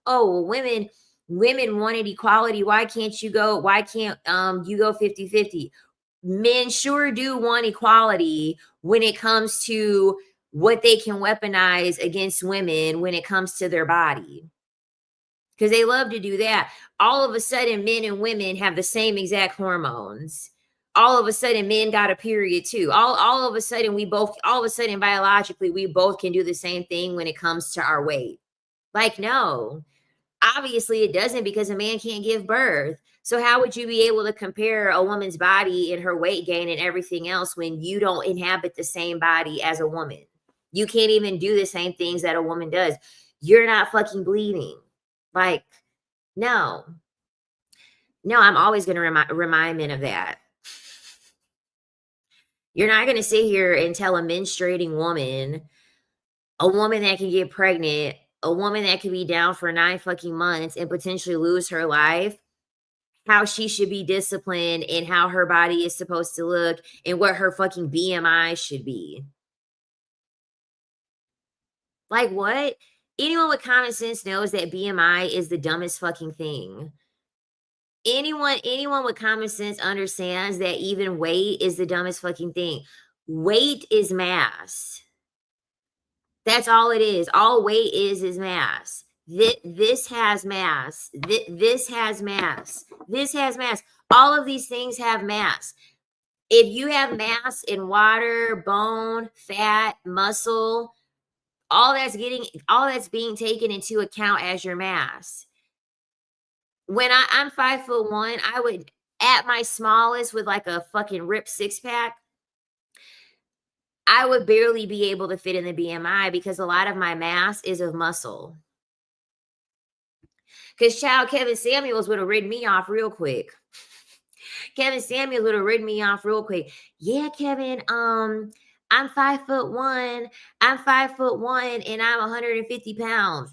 oh, well, women wanted equality. Why can't you go 50-50? Men sure do want equality when it comes to what they can weaponize against women when it comes to their body. Because they love to do that. All of a sudden, men and women have the same exact hormones. All of a sudden, men got a period too. All of a sudden, biologically, we both can do the same thing when it comes to our weight. Like, no, obviously it doesn't, because a man can't give birth. So how would you be able to compare a woman's body and her weight gain and everything else when you don't inhabit the same body as a woman? You can't even do the same things that a woman does. You're not fucking bleeding. Like, no, I'm always going to remind men of that. You're not going to sit here and tell a menstruating woman, a woman that can get pregnant, a woman that could be down for 9 fucking months and potentially lose her life, how she should be disciplined and how her body is supposed to look and what her fucking BMI should be. Like, what? Anyone with common sense knows that BMI is the dumbest fucking thing. Anyone with common sense understands that even weight is the dumbest fucking thing. Weight is mass. That's all it is. All weight is mass. This has mass. This has mass. This has mass. All of these things have mass. If you have mass in water, bone, fat, muscle, all that's being taken into account as your mass. When I'm 5'1", I would, at my smallest with like a fucking ripped 6-pack, I would barely be able to fit in the BMI because a lot of my mass is of muscle. Because Kevin Samuels would have ridden me off real quick. Yeah, Kevin, I'm 5'1". I'm 5'1" and I'm 150 pounds.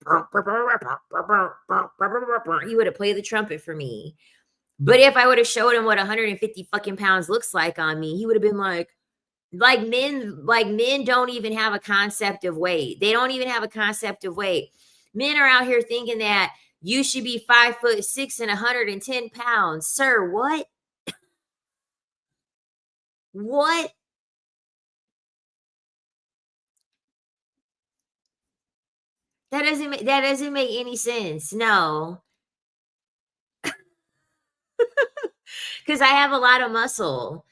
He would have played the trumpet for me. But if I would have showed him what 150 fucking pounds looks like on me, he would have been like men don't even have a concept of weight. They don't even have a concept of weight. Men are out here thinking that you should be 5'6" and 110 pounds. Sir, what? What? That doesn't make any sense. No. Because I have a lot of muscle.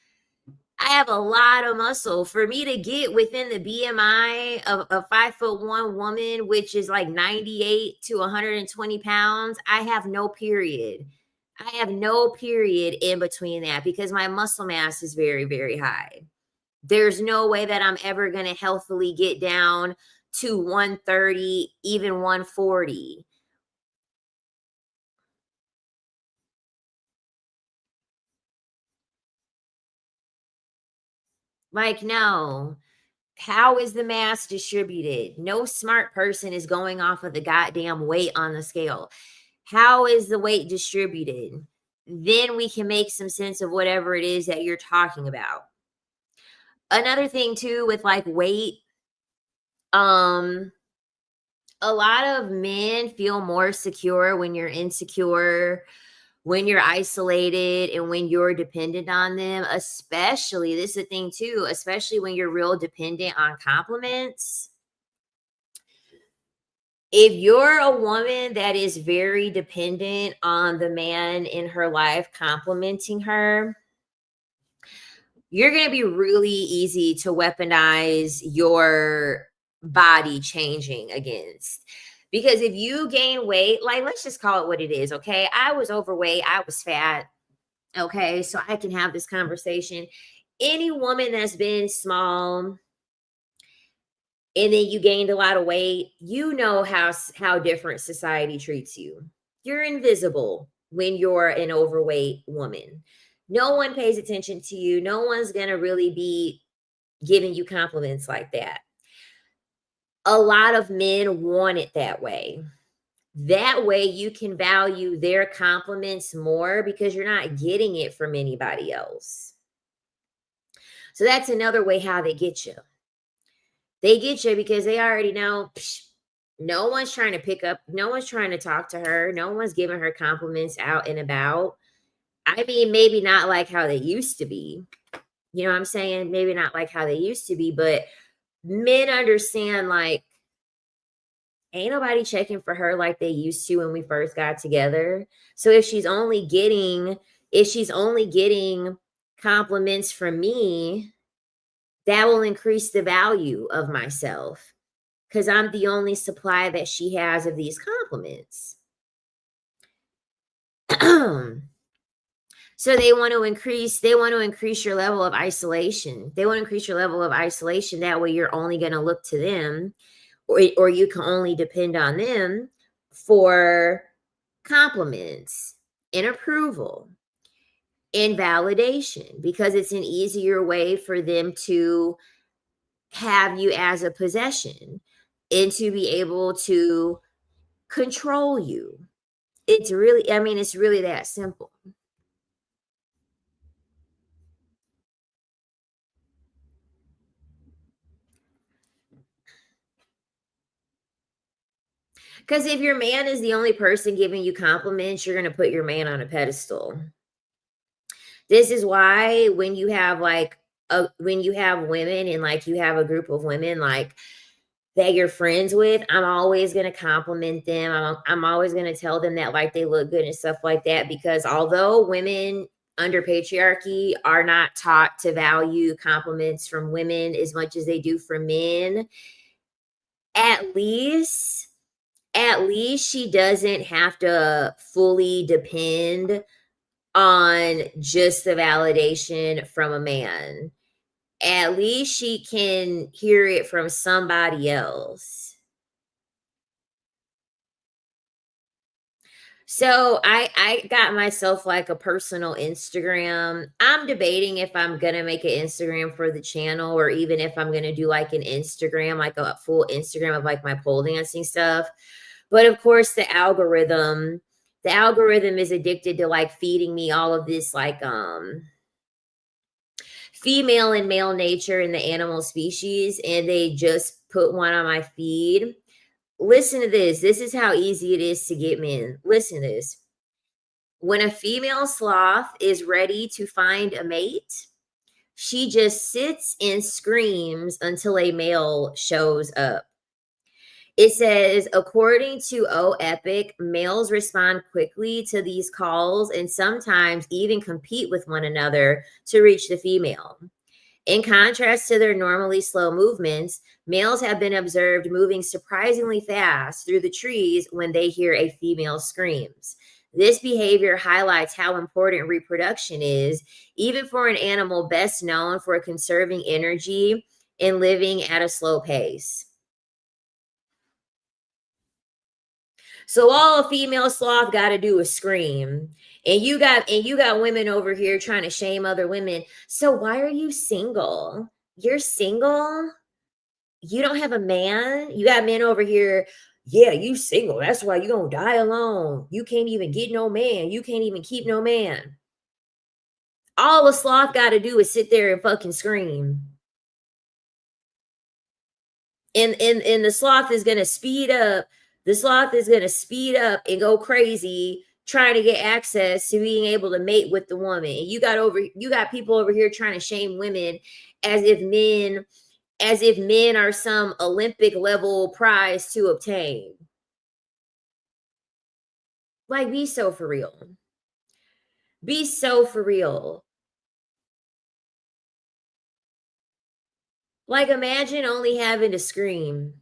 For me to get within the BMI of a 5'1" woman, which is like 98 to 120 pounds, I have no period. I have no period in between that because my muscle mass is very, very high. There's no way that I'm ever going to healthily get down to 130, even 140. Like, no. How is the mass distributed? No smart person is going off of the goddamn weight on the scale. How is the weight distributed? Then we can make some sense of whatever it is that you're talking about. Another thing too with like weight, a lot of men feel more secure when you're insecure, when you're isolated, and when you're dependent on them. Especially, this is the thing too, especially when you're real dependent on compliments. If you're a woman that is very dependent on the man in her life complimenting her, you're going to be really easy to weaponize your body changing against. Because if you gain weight, like, let's just call it what it is, okay? I was overweight, I was fat, okay? So I can have this conversation. Any woman that's been small and then you gained a lot of weight, you know how different society treats you. You're invisible. when you're an overweight woman. No one pays attention to you. No one's going to really be giving you compliments like that. A lot of men want it that way. That way you can value their compliments more because you're not getting it from anybody else. So that's another way how they get you. They get you because they already know no one's trying to pick up, no one's trying to talk to her, no one's giving her compliments out and about. I mean, maybe not like how they used to be. You know what I'm saying? Maybe not like how they used to be, but men understand, like, ain't nobody checking for her like they used to when we first got together. So if she's only getting compliments from me, that will increase the value of myself because I'm the only supply that she has of these compliments. So they want to increase your level of isolation. They want to increase your level of isolation. That way you're only going to look to them, or you can only depend on them for compliments and approval and validation, because it's an easier way for them to have you as a possession and to be able to control you. It's really that simple. Because if your man is the only person giving you compliments, you're going to put your man on a pedestal. This is why when you have when you have women and like you have a group of women like that you're friends with, I'm always going to compliment them. I'm always going to tell them that like they look good and stuff like that, because although women under patriarchy are not taught to value compliments from women as much as they do from men, at least she doesn't have to fully depend on just the validation from a man. At least she can hear it from somebody else. So I got myself like a personal Instagram. I'm debating if I'm going to make an Instagram for the channel, or even if I'm going to do like an Instagram, like a full Instagram of like my pole dancing stuff. But of course the algorithm is addicted to like feeding me all of this like female and male nature in the animal species, and they just put one on my feed. Listen to this. This is how easy it is to get men. Listen to this. When a female sloth is ready to find a mate, she just sits and screams until a male shows up. It says, according to OEpic, males respond quickly to these calls and sometimes even compete with one another to reach the female. In contrast to their normally slow movements, males have been observed moving surprisingly fast through the trees when they hear a female screams. This behavior highlights how important reproduction is, even for an animal best known for conserving energy and living at a slow pace. So all a female sloth got to do is scream. And you got women over here trying to shame other women. So why are you single? You're single? You don't have a man? You got men over here. Yeah, you single. That's why you gonna die alone. You can't even get no man. You can't even keep no man. All a sloth got to do is sit there and fucking scream. And the sloth is gonna speed up. The sloth is gonna speed up and go crazy trying to get access to being able to mate with the woman. And you got people over here trying to shame women as if men are some Olympic level prize to obtain. Like, be so for real. Be so for real. Like, imagine only having to scream.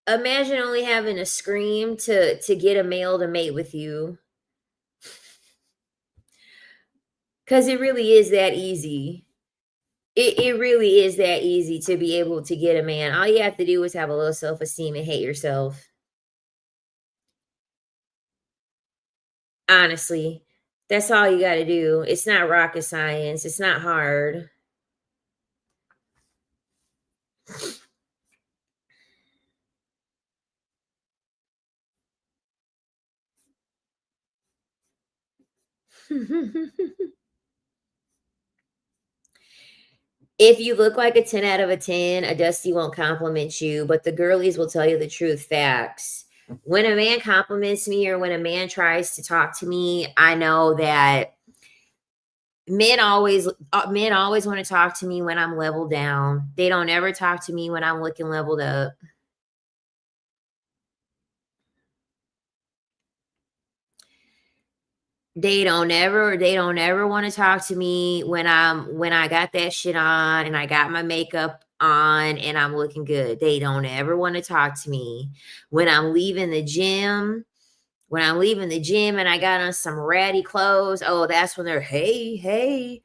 Imagine only having to scream to get a male to mate with you. Because it really is that easy. It really is that easy to be able to get a man. All you have to do is have a low self-esteem and hate yourself. Honestly, that's all you got to do. It's not rocket science. It's not hard. If you look like a 10 out of a 10, a Dusty won't compliment you, but the girlies will tell you the truth facts. When a man compliments me or when a man tries to talk to me, I know that men always want to talk to me when I'm leveled down. They don't ever talk to me when I'm looking leveled up. They don't ever want to talk to me when I got that shit on and I got my makeup on and I'm looking good. They don't ever want to talk to me when I'm leaving the gym. When I'm leaving the gym and I got on some ratty clothes, oh, that's when they're, hey,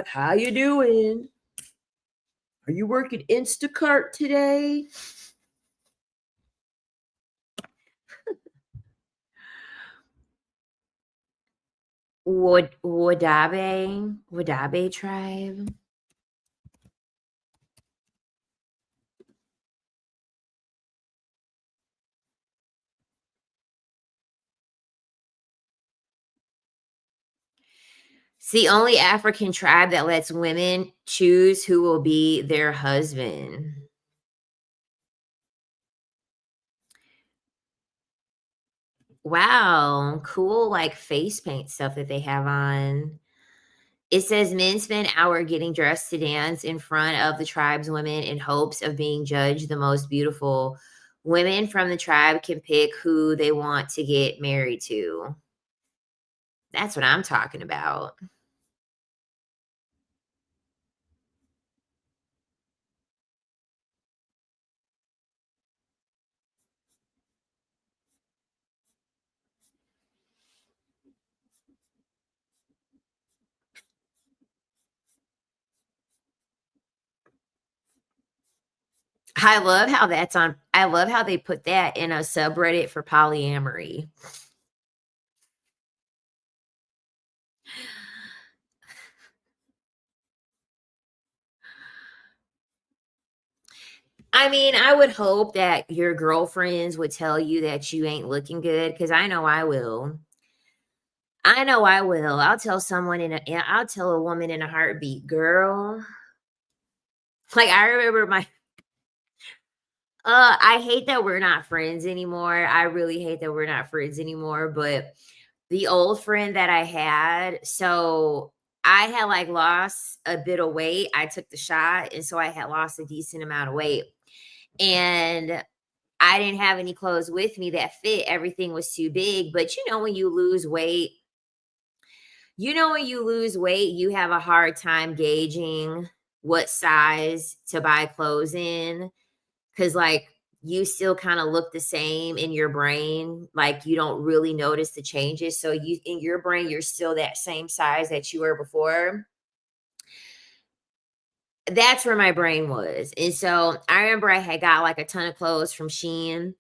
how you doing? Are you working Instacart today? Wadabe tribe. It's the only African tribe that lets women choose who will be their husband. Wow, cool like face paint stuff that they have on. It says men spend hour getting dressed to dance in front of the tribe's women in hopes of being judged the most beautiful. Women from the tribe can pick who they want to get married to. That's what I'm talking about. I love how they put that in a subreddit for polyamory. I mean, I would hope that your girlfriends would tell you that you ain't looking good because I know I will. I know I will. I'll tell a woman in a heartbeat, girl. Like I remember I hate that we're not friends anymore. I really hate that we're not friends anymore, but the old friend that I had, so I had like lost a bit of weight. I took the shot and so I had lost a decent amount of weight. And I didn't have any clothes with me that fit. Everything was too big. But when you lose weight, you have a hard time gauging what size to buy clothes in. Cause like you still kind of look the same in your brain. Like you don't really notice the changes. So you in your brain, you're still that same size that you were before. That's where my brain was. And so I remember I had got like a ton of clothes from Shein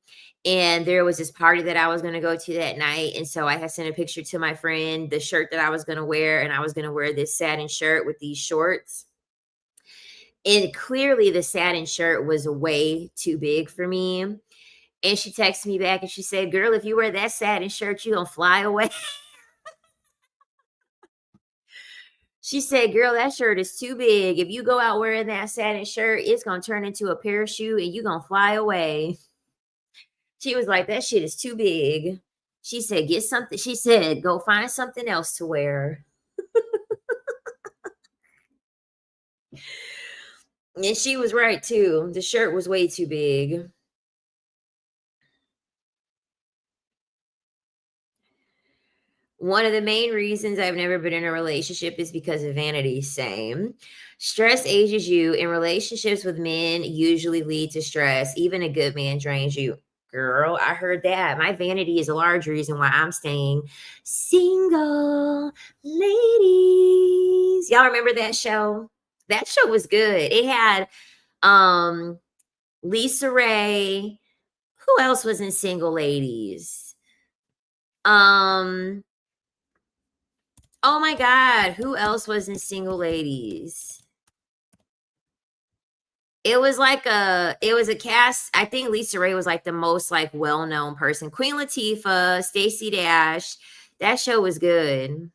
and there was this party that I was going to go to that night. And so I had sent a picture to my friend, the shirt that I was going to wear, and I was going to wear this satin shirt with these shorts. And clearly the satin shirt was way too big for me. And she texted me back and she said, "Girl, if you wear that satin shirt, you gonna fly away." She said, "Girl, that shirt is too big. If you go out wearing that satin shirt, it's gonna turn into a parachute and you gonna fly away." She was like, "That shit is too big." She said, "Get something." She said, "Go find something else to wear." And she was right too. The shirt was way too big. One of the main reasons I've never been in a relationship is because of vanity. Same. Stress ages you, and relationships with men usually lead to stress. Even a good man drains you. Girl, I heard that. My vanity is a large reason why I'm staying single. Ladies. Y'all remember that show? That show was good. It had um Lisa Ray. Who else was in Single Ladies? Um Oh my God, who else was in Single Ladies? It was a cast. I think Lisa Ray was like the most like well-known person. Queen Latifah, Stacey Dash. That show was good.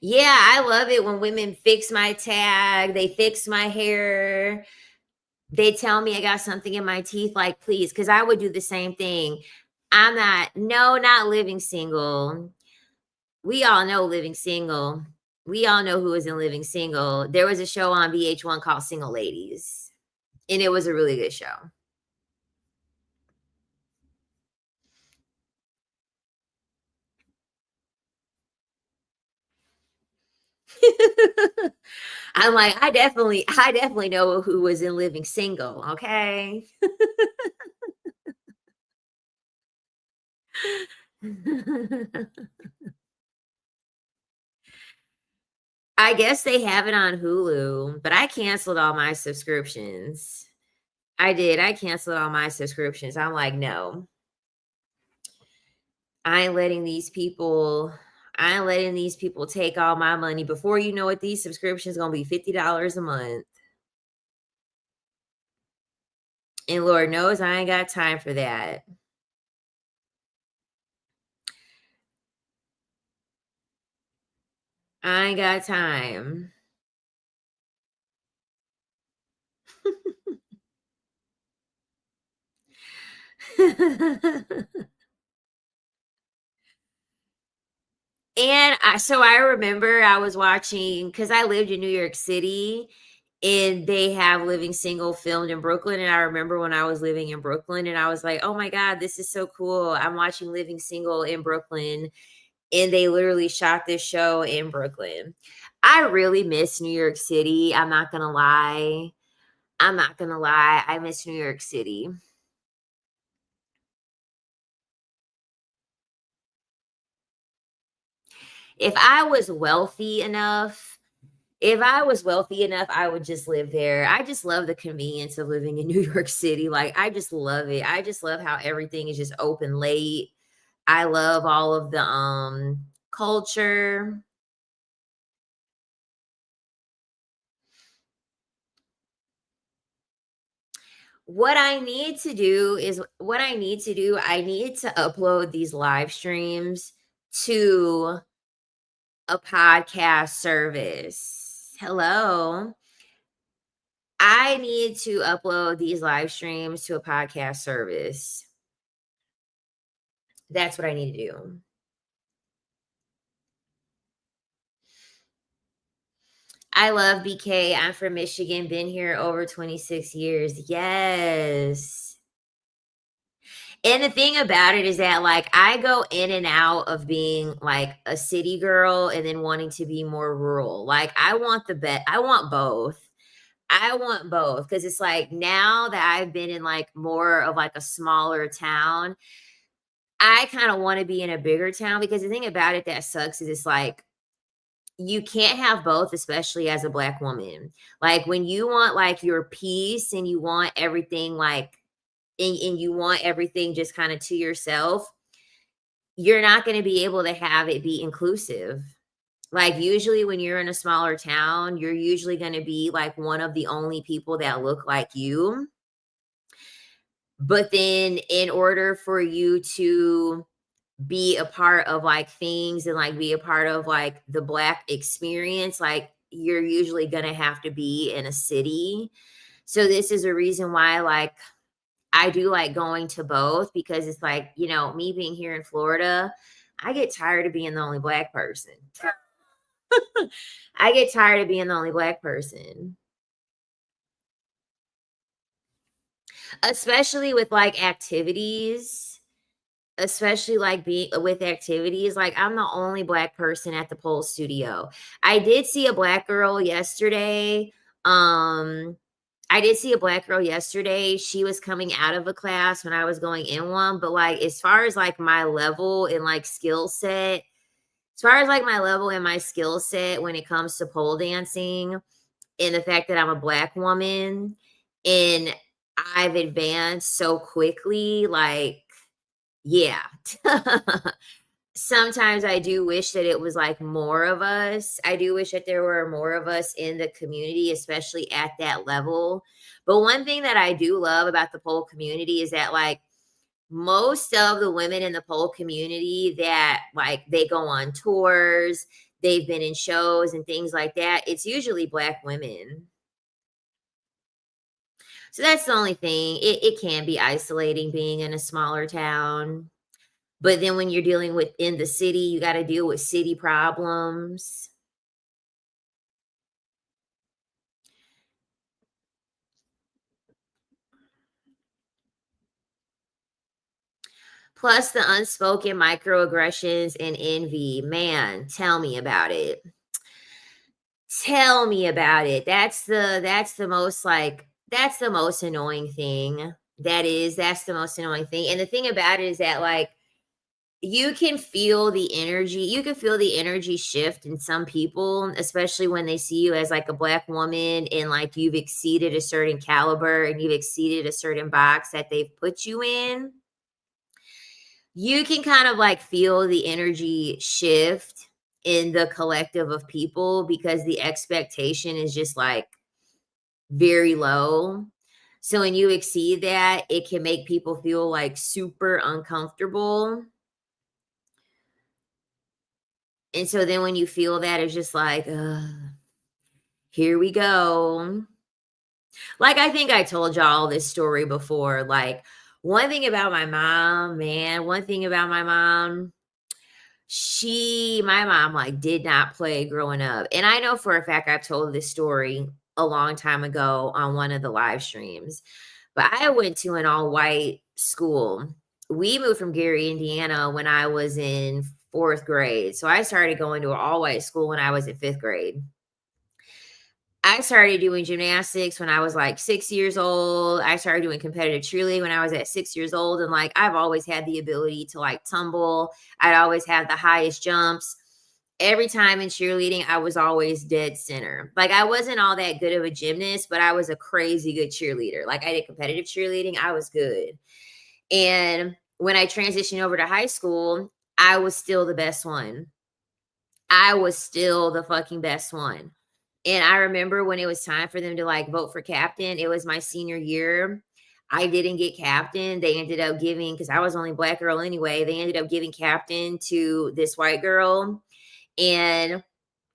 Yeah, I love it when women fix my tag, they fix my hair, they tell me I got something in my teeth, like, please, because I would do the same thing. I'm not, no, not Living Single. We all know Living Single. We all know who was in Living Single. There was a show on VH1 called Single Ladies, and it was a really good show. I'm like, I definitely know who was in Living Single, okay? I guess they have it on Hulu, but I canceled all my subscriptions. I did. I canceled all my subscriptions. I'm like, no. I ain't letting these people I ain't letting these people take all my money. Before you know it, these subscriptions gonna be $50 a month. And Lord knows I ain't got time for that. I ain't got time. I remember I was watching because I lived in New York City and they have Living Single filmed in Brooklyn. And I remember when I was living in Brooklyn and I was like, oh my God, this is so cool. I'm watching Living Single in Brooklyn. And they literally shot this show in Brooklyn. I really miss New York City. I'm not going to lie. I'm not going to lie. I miss New York City. If I was wealthy enough, if I was wealthy enough, I would just live there. I just love the convenience of living in New York City. Like, I just love it. I just love how everything is just open late. I love all of the culture. What I need to do, I need to upload these live streams to a podcast service. Hello. I need to upload these live streams to a podcast service. That's what I need to do. I love BK. I'm from Michigan, been here over 26 years. Yes. And the thing about it is that, like, I go in and out of being like a city girl and then wanting to be more rural. Like, I want the bet. I want both. I want both because it's like now that I've been in like more of like a smaller town, I kind of want to be in a bigger town because the thing about it that sucks is it's like you can't have both, especially as a Black woman. Like when you want like your peace and you want everything like, and you want everything just kind of to yourself, you're not going to be able to have it be inclusive. Like usually when you're in a smaller town, you're usually going to be like one of the only people that look like you. But then in order for you to be a part of like things and like be a part of like the Black experience, like you're usually going to have to be in a city. So this is a reason why like I do like going to both because it's like, you know, me being here in Florida, I get tired of being the only Black person. I get tired of being the only Black person. Especially with like activities, especially like being with activities, like I'm the only Black person at the pole studio. I did see a Black girl yesterday. Um, I did see a Black girl yesterday. She was coming out of a class when I was going in one, but like as far as like my level and like skill set, as far as like my level and my skill set when it comes to pole dancing and the fact that I'm a Black woman and I've advanced so quickly, like, yeah. sometimes I do wish that it was like more of us. I do wish that there were more of us in the community, especially at that level. But one thing that I do love about the pole community is that like most of the women in the pole community that like they go on tours, they've been in shows and things like that, it's usually black women. So that's the only thing. It can be isolating being in a smaller town. But then when you're dealing with in the city, you got to deal with city problems. Plus the unspoken microaggressions and envy. Man, tell me about it. Tell me about it. That's the most like that's the most annoying thing. That's the most annoying thing. And the thing about it is that like you can feel the energy. You can feel the energy shift in some people, especially when they see you as like a black woman and like you've exceeded a certain caliber and you've exceeded a certain box that they've put you in. You can kind of like feel the energy shift in the collective of people because the expectation is just like very low. So when you exceed that, it can make people feel like super uncomfortable. And so then when you feel that, it's just like, ugh, here we go. Like, I think I told y'all this story before. Like, one thing about my mom, man, one thing about my mom, my mom, like, did not play growing up. And I know for a fact I've told this story a long time ago on one of the live streams, but I went to an all white school. We moved from Gary, Indiana when I was in fourth grade. So I started going to an all white school when I was in fifth grade. I started doing gymnastics when I was like 6 years old. I started doing competitive cheerleading when I was at 6 years old. And like, I've always had the ability to like tumble. I'd always had the highest jumps. Every time in cheerleading, I was always dead center. Like, I wasn't all that good of a gymnast, but I was a crazy good cheerleader. Like, I did competitive cheerleading, I was good. And when I transitioned over to high school, I was still the best one. I was still the fucking best one. And I remember when it was time for them to like vote for captain, it was my senior year. I didn't get captain. They ended up giving, because I was only black girl anyway, they ended up giving captain to this white girl. And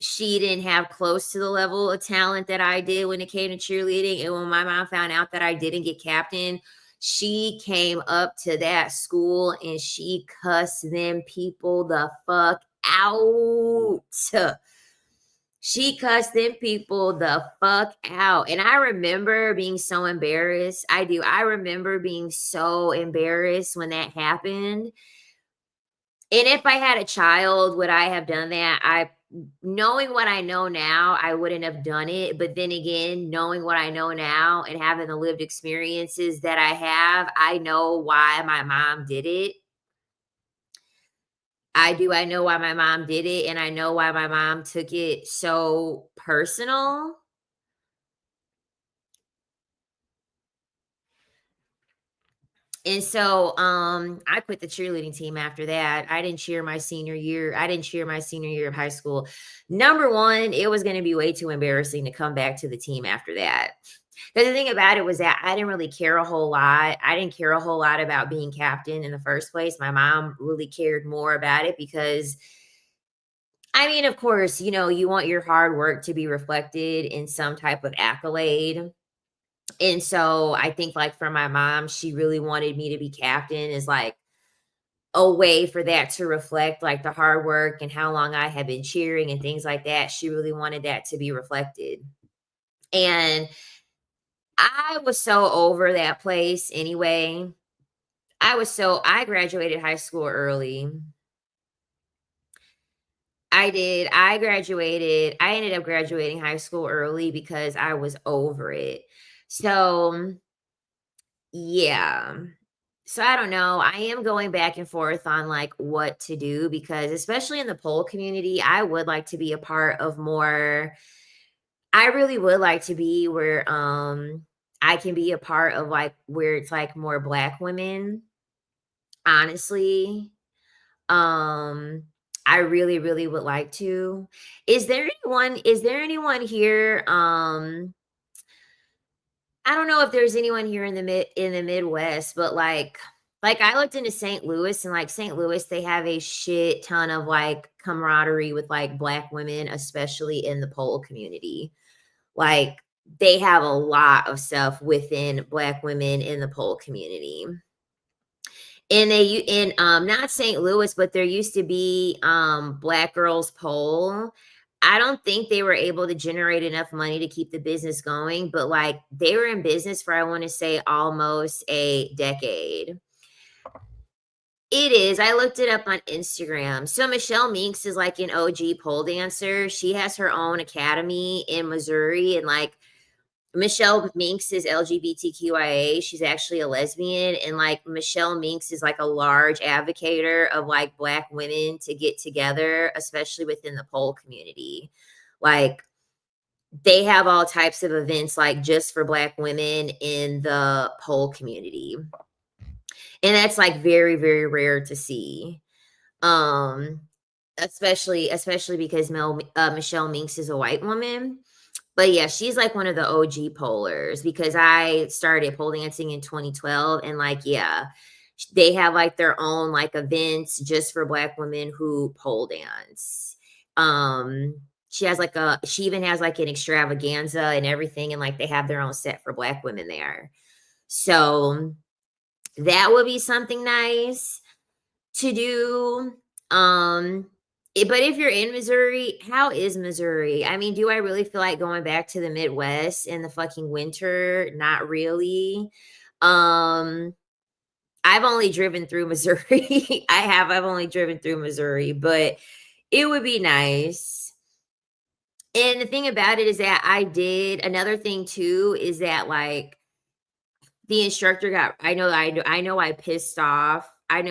she didn't have close to the level of talent that I did when it came to cheerleading. And when my mom found out that I didn't get captain, she came up to that school and she cussed them people the fuck out. She cussed them people the fuck out. And I remember being so embarrassed. I do. I remember being so embarrassed when that happened. And if I had a child, would I have done that? Knowing what I know now, I wouldn't have done it. But then again, knowing what I know now and having the lived experiences that I have, I know why my mom did it. I do. I know why my mom did it, and I know why my mom took it so personal. And so I quit the cheerleading team after that. I didn't cheer my senior year. I didn't cheer my senior year of high school. Number one, it was going to be way too embarrassing to come back to the team after that. Because the thing about it was that I didn't really care a whole lot. I didn't care a whole lot about being captain in the first place. My mom really cared more about it because, I mean, of course, you want your hard work to be reflected in some type of accolade. And so I think like for my mom, she really wanted me to be captain is like a way for that to reflect like the hard work and how long I had been cheering and things like that. She really wanted that to be reflected. And I was so over that place anyway. I graduated high school early. I did. I ended up graduating high school early because I was over it. So, yeah. So I don't know. I am going back and forth on like what to do because especially in the pole community, I would like to be a part of more. I really would like to be where I can be a part of like where it's like more black women, honestly. Um, I really, really would like to. Is there anyone here? I don't know if there's anyone here in the Midwest, but like I looked into St. Louis, and like St. Louis, they have a shit ton of like camaraderie with like black women, especially in the pole community. Like they have a lot of stuff within black women in the pole community. And not St. Louis, but there used to be Black Girls Pole. I don't think they were able to generate enough money to keep the business going, but like they were in business for I want to say almost a decade. It is. I looked it up on Instagram. So Michelle Meeks is like an OG pole dancer. She has her own academy in Missouri, and like Michelle Minks is LGBTQIA. She's actually a lesbian. And like Michelle Minks is like a large advocator of like black women to get together, especially within the pole community. Like they have all types of events like just for black women in the pole community. And that's like very, very rare to see. Um, especially because Michelle Minks is a white woman. But yeah, she's like one of the OG polers because I started pole dancing in 2012, and like yeah, they have like their own like events just for black women who pole dance. She even has like an extravaganza and everything, and like they have their own set for black women there. So that would be something nice to do. But if you're in Missouri, how is Missouri? I mean, do I really feel like going back to the Midwest in the fucking winter? Not really. Um, I've only driven through Missouri. I've only driven through Missouri, but it would be nice. And the thing about it is that another thing too is that like the instructor got I know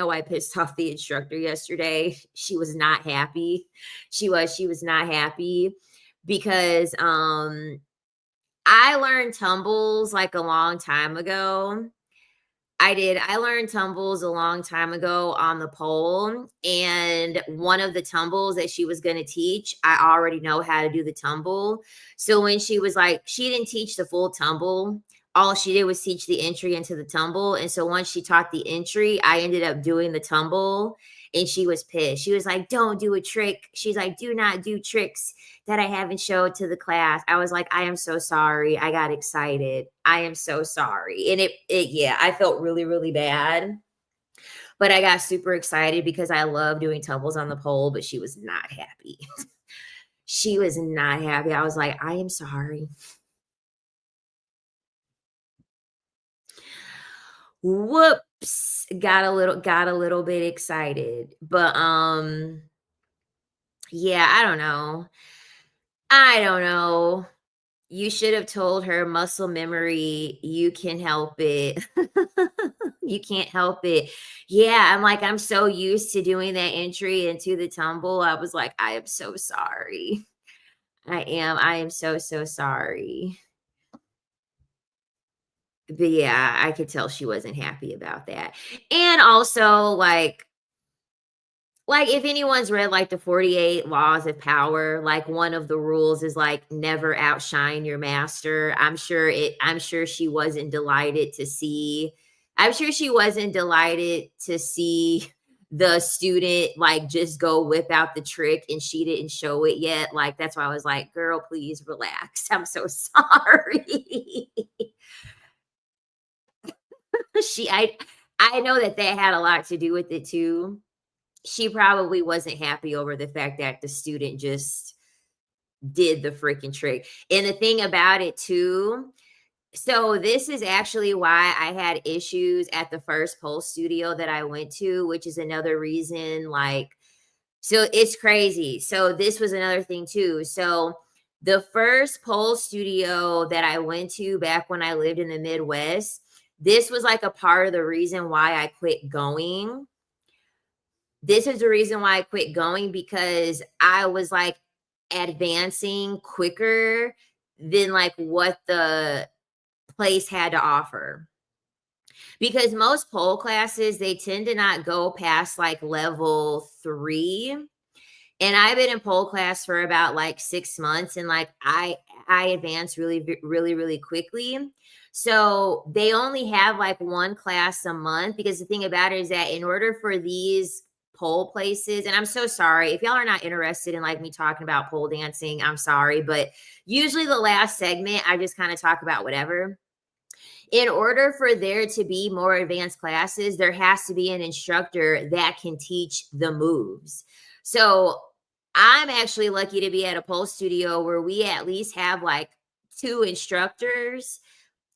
I pissed off the instructor yesterday. She was not happy. She was not happy because I learned tumbles like a long time ago. I did. I learned tumbles a long time ago on the pole. And one of the tumbles that she was going to teach, I already know how to do the tumble. So when she was like, she didn't teach the full tumble. All she did was teach the entry into the tumble. And so once she taught the entry, I ended up doing the tumble. And she was pissed. She was like, don't do a trick. She's like, do not do tricks that I haven't showed to the class. I was like, I am so sorry. I got excited. I am so sorry. And yeah, I felt really, really bad. But I got super excited because I love doing tumbles on the pole, but she was not happy. She was not happy. I was like, I am sorry. Whoops. Got a little bit excited. But yeah, I don't know. I don't know. You should have told her muscle memory, you can help it. You can't help it. Yeah, I'm so used to doing that entry into the tumble. I was like, I am so sorry. I am so, so sorry. But yeah, I could tell she wasn't happy about that. And also, like if anyone's read like the 48 laws of power, like one of the rules is like never outshine your master. I'm sure she wasn't delighted to see the student like just go whip out the trick and she didn't show it yet. Like that's why I was like, girl, please relax. I'm so sorry. she I know that had a lot to do with it too. She probably wasn't happy over the fact that the student just did the freaking trick. And the thing about it too, so this is actually why I had issues at the first pole studio that I went to, which is another reason like so it's crazy. So this was another thing too. So the first pole studio that I went to back when I lived in the Midwest, this was like a part of the reason why I quit going. This is the reason why I quit going because I was like advancing quicker than like what the place had to offer. because most pole classes, they tend to not go past like level 3. And I've been in pole class for about like 6 months, and like I advance really quickly. So they only have like one class a month, because the thing about it is that in order for these pole places, and I'm so sorry if y'all are not interested in like me talking about pole dancing, I'm sorry, but usually the last segment I just kind of talk about whatever. In order for there to be more advanced classes, there has to be an instructor that can teach the moves. So I'm actually lucky to be at a pole studio where we at least have like 2 instructors.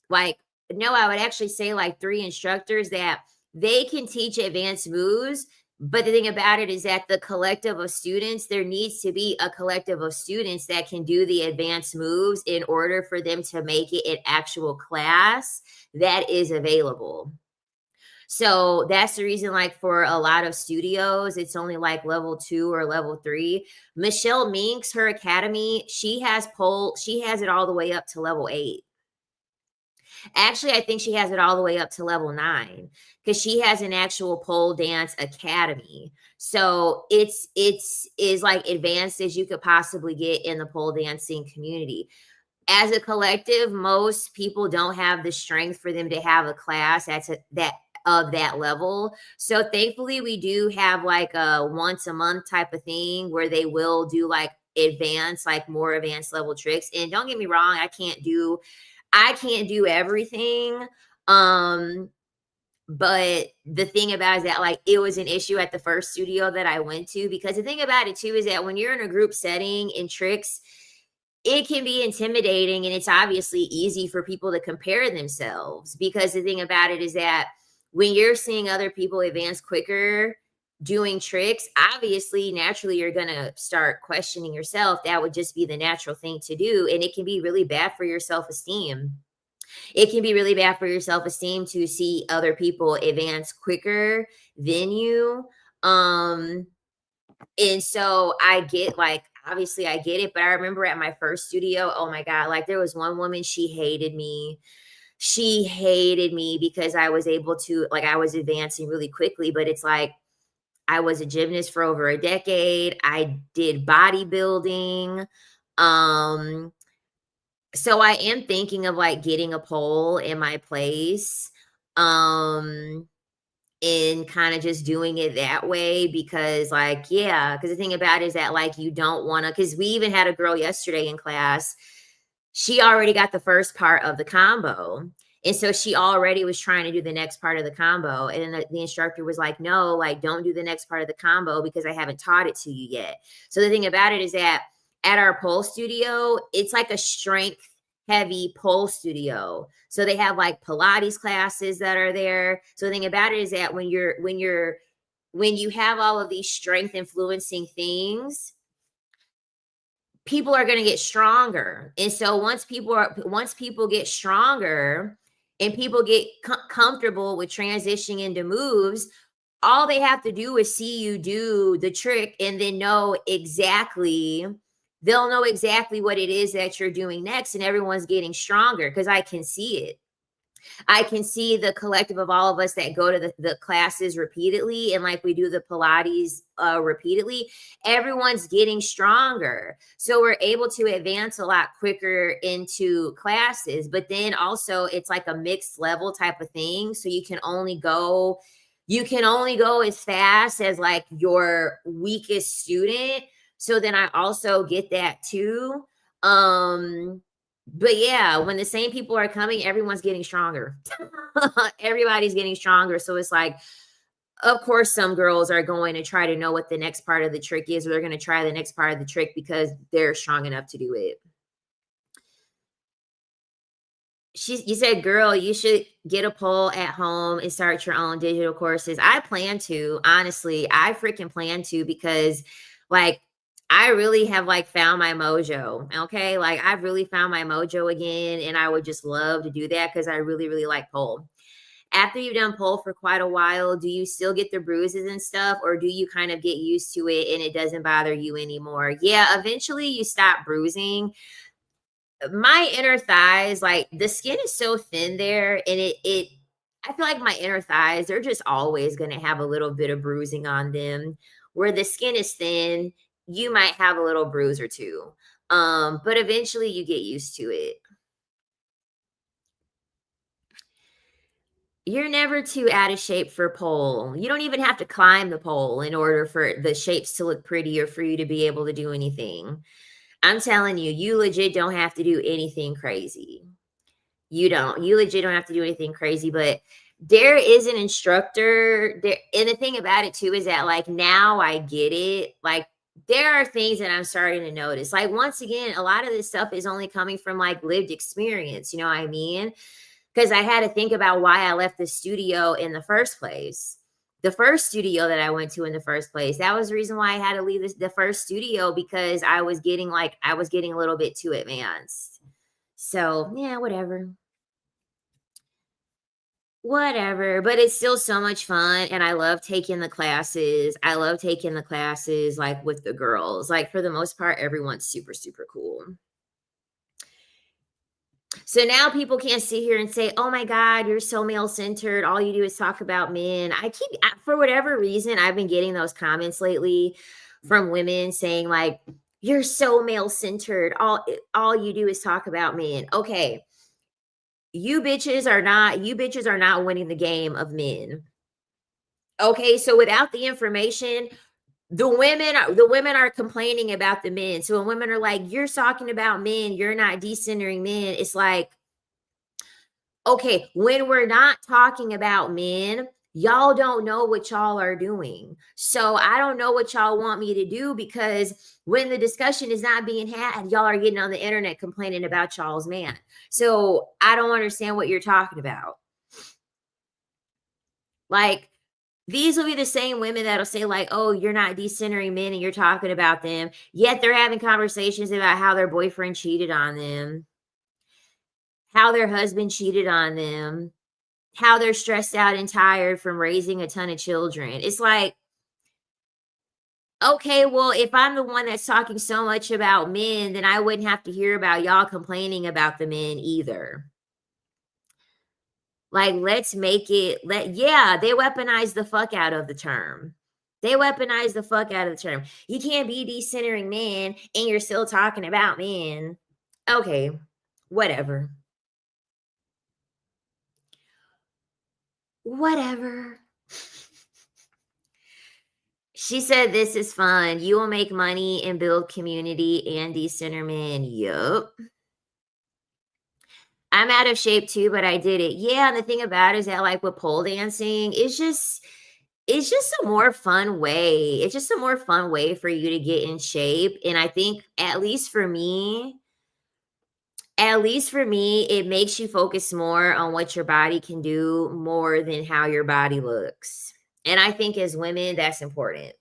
Like, no, I would actually say like 3 instructors that they can teach advanced moves. But the thing about it is that the collective of students, there needs to be a collective of students that can do the advanced moves in order for them to make it an actual class that is available. So that's the reason, like, for a lot of studios, it's only like level 2 or level 3. Michelle Minks, her academy, she has it all the way up to level 8. Actually, I think she has it all the way up to level 9, because she has an actual pole dance academy. So it's is like advanced as you could possibly get in the pole dancing community. As a collective, most people don't have the strength for them to have a class that of that level. So thankfully, we do have like a once a month type of thing where they will do like more advanced level tricks. And don't get me wrong, I can't do everything. Um, but the thing about it is that like it was an issue at the first studio that I went to, because the thing about it too is that when you're in a group setting in tricks, it can be intimidating, and it's obviously easy for people to compare themselves, because the thing about it is that when you're seeing other people advance quicker doing tricks, obviously naturally you're going to start questioning yourself. That would just be the natural thing to do, and it can be really bad for your self-esteem. It can be really bad for your self-esteem to see other people advance quicker than you. um and so I get, like, obviously I get it, but I remember at my first studio, oh my God, like there was one woman, she hated me. She hated me because I was able to, like, I was advancing really quickly, but it's like I was a gymnast for over a decade. I did bodybuilding. Um, so I am thinking of like getting a pole in my place. Um, and kind of just doing it that way, because like, yeah, because the thing about it is that like you don't want to, because we even had a girl yesterday in class, she already got the first part of the combo, and so she already was trying to do the next part of the combo, and then the instructor was like, no, like don't do the next part of the combo because I haven't taught it to you yet. So the thing about it is that at our pole studio, it's like a strength heavy pole studio. So they have like Pilates classes that are there. So the thing about it is that when you have all of these strength influencing things, people are going to get stronger. And so once people get stronger and people get comfortable with transitioning into moves, all they have to do is see you do the trick, and then they'll know exactly what it is that you're doing next, and everyone's getting stronger, because I can see it. I can see the collective of all of us that go to the classes repeatedly, and like we do the Pilates repeatedly, everyone's getting stronger. So we're able to advance a lot quicker into classes. But then also it's like a mixed level type of thing. So you can only go as fast as like your weakest student. So then I also get that too. But yeah, when the same people are coming, everyone's getting stronger. Everybody's getting stronger. So it's like, of course, some girls are going to try to know what the next part of the trick is, or they're going to try the next part of the trick because they're strong enough to do it. You said, girl, you should get a pole at home and start your own digital courses. I plan to, honestly, I freaking plan to, because like I really have like found my mojo. Okay. Like I've really found my mojo again. And I would just love to do that because I really like pole. After you've done pole for quite a while, do you still get the bruises and stuff, or do you kind of get used to it and it doesn't bother you anymore? Yeah, eventually you stop bruising. My inner thighs, like the skin is so thin there, and it I feel like my inner thighs, they're just always going to have a little bit of bruising on them. Where the skin is thin, you might have a little bruise or two. But eventually you get used to it. You're never too out of shape for pole. You don't even have to climb the pole in order for the shapes to look pretty or for you to be able to do anything. I'm telling you, you legit don't have to do anything crazy. You don't. You legit don't have to do anything crazy, but there is an instructor there. And the thing about it too is that like now I get it. Like there are things that I'm starting to notice. Like once again, a lot of this stuff is only coming from like lived experience. You know what I mean? Because I had to think about why I left the studio in the first place. The first studio that I went to in the first place, that was the reason why I had to leave the first studio because I was getting a little bit too advanced. So yeah, whatever. Whatever, but it's still so much fun, and I love taking the classes. I love taking the classes, like, with the girls. Like, for the most part, everyone's super, super cool. So now people can't sit here and say, "Oh my god, you're so male-centered. All you do is talk about men." For whatever reason, I've been getting those comments lately from women saying, like, "You're so male-centered. All you do is talk about men." Okay, you bitches are not winning the game of men. Okay, so without the information, the women are complaining about the men. So when women are like, "You're talking about men, you're not decentering men," it's like, okay, when we're not talking about men, y'all don't know what y'all are doing. So I don't know what y'all want me to do because when the discussion is not being had, y'all are getting on the internet complaining about y'all's man. So I don't understand what you're talking about. Like, these will be the same women that'll say, like, "Oh, you're not decentering men and you're talking about them." Yet they're having conversations about how their boyfriend cheated on them, how their husband cheated on them, how they're stressed out and tired from raising a ton of children. It's like, okay, well, if I'm the one that's talking so much about men, then I wouldn't have to hear about y'all complaining about the men either. Like, let's make it yeah, they weaponize the fuck out of the term. They weaponize the fuck out of the term. You can't be decentering men and you're still talking about men. Okay, whatever. Whatever. She said, "This is fun. You will make money and build community and decenter men." Yup. I'm out of shape too, but I did it. Yeah, and the thing about it is that like with pole dancing, it's just a more fun way. It's just a more fun way for you to get in shape. And I think at least for me, it makes you focus more on what your body can do more than how your body looks. And I think as women, that's important.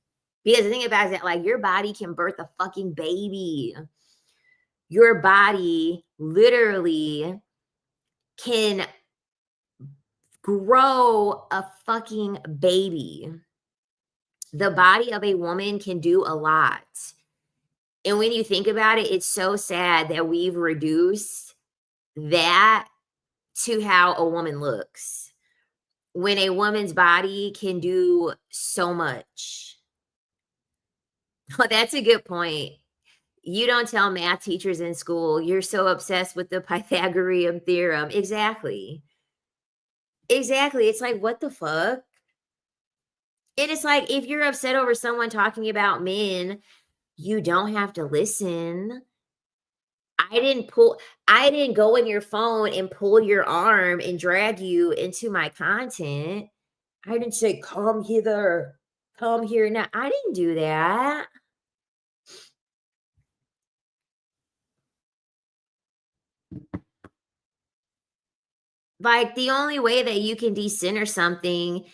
Because the thing about it is that like your body can birth a fucking baby. Your body literally can grow a fucking baby. The body of a woman can do a lot. And when you think about it, it's so sad that we've reduced that to how a woman looks. When a woman's body can do so much. Oh, that's a good point. You don't tell math teachers in school, "You're so obsessed with the Pythagorean theorem." Exactly. Exactly. It's like, what the fuck? And it's like, if you're upset over someone talking about men, you don't have to listen. I didn't go in your phone and pull your arm and drag you into my content. I didn't say, "Come hither, come here." Now, I didn't do that. Like, the only way that you can decenter something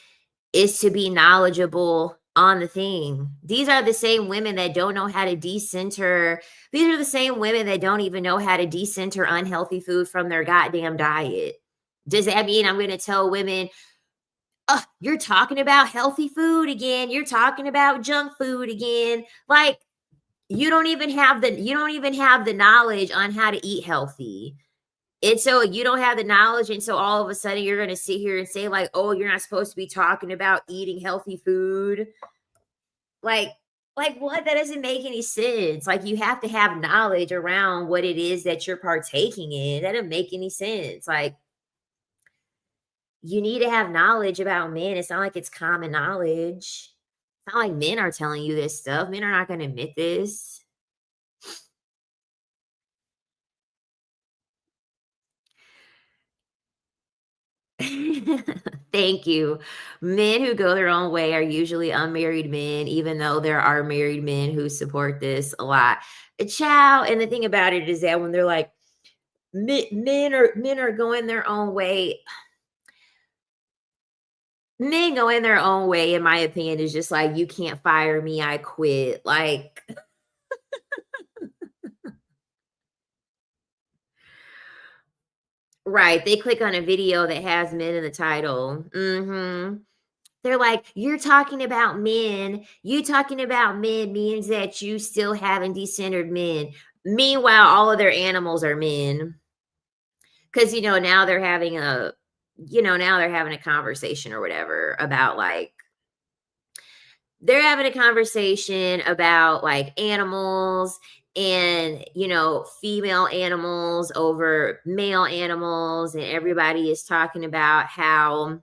is to be knowledgeable on the thing. These are the same women that don't know how to decenter. These are the same women that don't even know how to decenter unhealthy food from their goddamn diet. Does that mean I'm going to tell women, "Oh, you're talking about healthy food again. You're talking about junk food again." Like, you don't even have the knowledge on how to eat healthy. And so you don't have the knowledge, and so all of a sudden you're going to sit here and say like, "Oh, you're not supposed to be talking about eating healthy food." Like like what? That doesn't make any sense. Like you have to have knowledge around what it is that you're partaking in. That doesn't make any sense. Like you need to have knowledge about men. It's not like it's common knowledge. It's not like men are telling you this stuff. Men are not going to admit this. Thank you. Men who go their own way are usually unmarried men, even though there are married men who support this a lot. Ciao. And the thing about it is that when they're like, men are going their own way. Men going their own way, in my opinion, is just like, you can't fire me, I quit. Like, right. They click on a video that has men in the title. They're like, "You're talking about men. You talking about men means that you still having decentered men." Meanwhile, all of their animals are men. Because now they're having a conversation or whatever about like they're having a conversation about like animals and female animals over male animals, and everybody is talking about how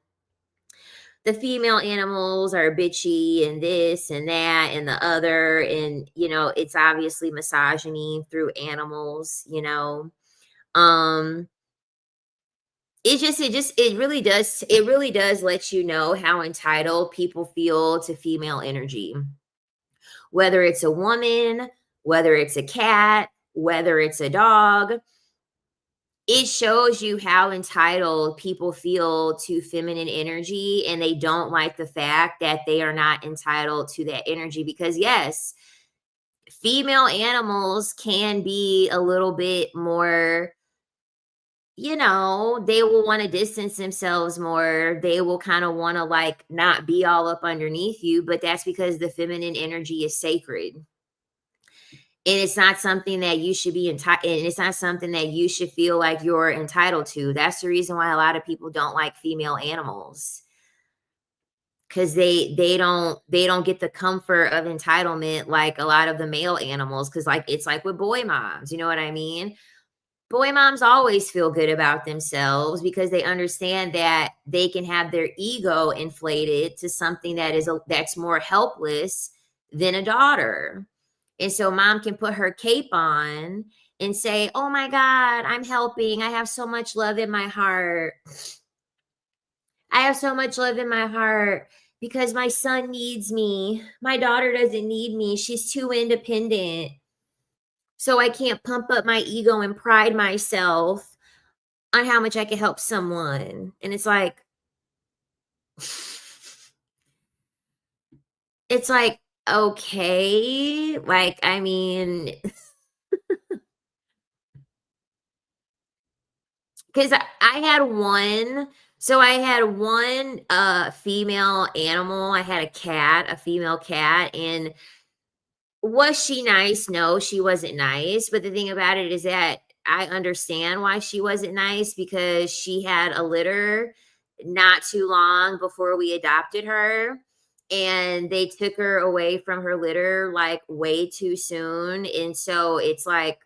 the female animals are bitchy and this and that and the other, and it's obviously misogyny through animals. um it really does let you know how entitled people feel to female energy, whether it's a woman, whether it's a cat, whether it's a dog. It shows you how entitled people feel to feminine energy, and they don't like the fact that they are not entitled to that energy, because yes, female animals can be a little bit more, they will want to distance themselves more. They will kind of want to like not be all up underneath you, but that's because the feminine energy is sacred. And it's not something that you should be entitled, and it's not something that you should feel like you're entitled to. That's the reason why a lot of people don't like female animals, because they don't get the comfort of entitlement like a lot of the male animals. Because like it's like with boy moms, you know what I mean? Boy moms always feel good about themselves because they understand that they can have their ego inflated to something that's more helpless than a daughter. And so mom can put her cape on and say, "Oh my God, I'm helping. I have so much love in my heart. I have so much love in my heart because my son needs me. My daughter doesn't need me. She's too independent. So I can't pump up my ego and pride myself on how much I can help someone." And it's like, okay. Like, I mean, because I had one. So I had one female animal. I had a female cat, and was she nice? No, she wasn't nice. But the thing about it is that I understand why she wasn't nice, because she had a litter not too long before we adopted her. And they took her away from her litter like way too soon. And so it's like,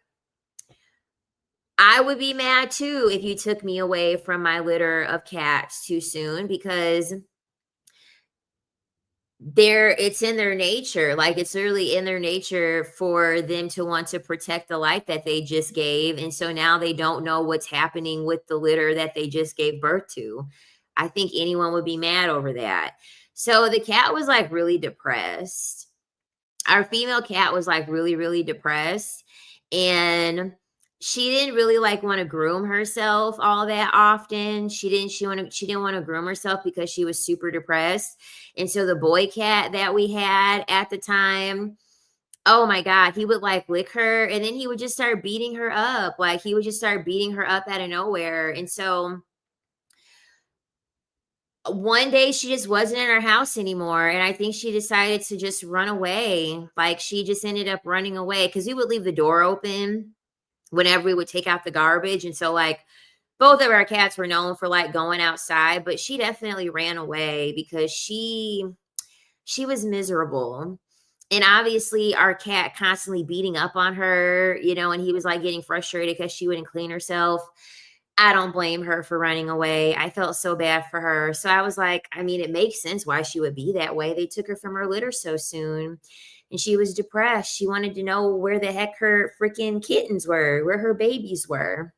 I would be mad too if you took me away from my litter of cats too soon, because it's in their nature. Like it's literally in their nature for them to want to protect the life that they just gave. And so now they don't know what's happening with the litter that they just gave birth to. I think anyone would be mad over that. So the cat was like really depressed. Our female cat was like really, really depressed. And she didn't really like want to groom herself all that often. She didn't want to groom herself because she was super depressed. And so the boy cat that we had at the time, oh my God, he would like lick her, and then he would just start beating her up. Like he would just start beating her up out of nowhere. And so one day she just wasn't in our house anymore, and I think she decided to just run away. Like she just ended up running away, because we would leave the door open. whenever we would take out the garbage. And so like both of our cats were known for like going outside, but she definitely ran away because she was miserable. And obviously our cat constantly beating up on her, you know, and he was like getting frustrated because she wouldn't clean herself. I don't blame her for running away. I felt so bad for her. So I was like, I mean, it makes sense why she would be that way. They took her from her litter so soon and she was depressed. She wanted to know where the heck her freaking kittens were, where her babies were.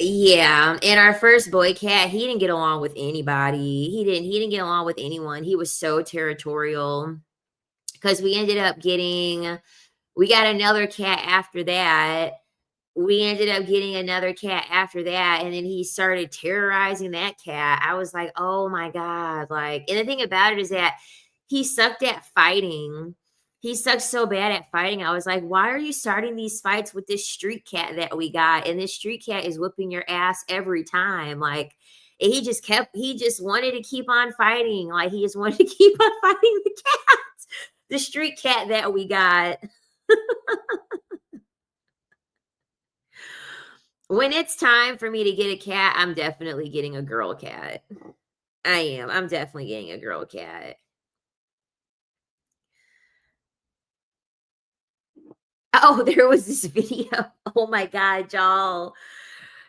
Yeah, and our first boy cat, he didn't get along with anybody. He didn't get along with anyone. He was so territorial because we got another cat after that. We ended up getting another cat after that, and then he started terrorizing that cat. I was like, "Oh my god." Like, and the thing about it is that he sucked at fighting. He sucked so bad at fighting. I was like, "Why are you starting these fights with this street cat that we got? And this street cat is whipping your ass every time." Like, and he just wanted to keep on fighting. Like, he just wanted to keep on fighting the cat, the street cat that we got. When it's time for me to get a cat, I'm definitely getting a girl cat. I am. I'm definitely getting a girl cat. Oh, there was this video. Oh my god, y'all.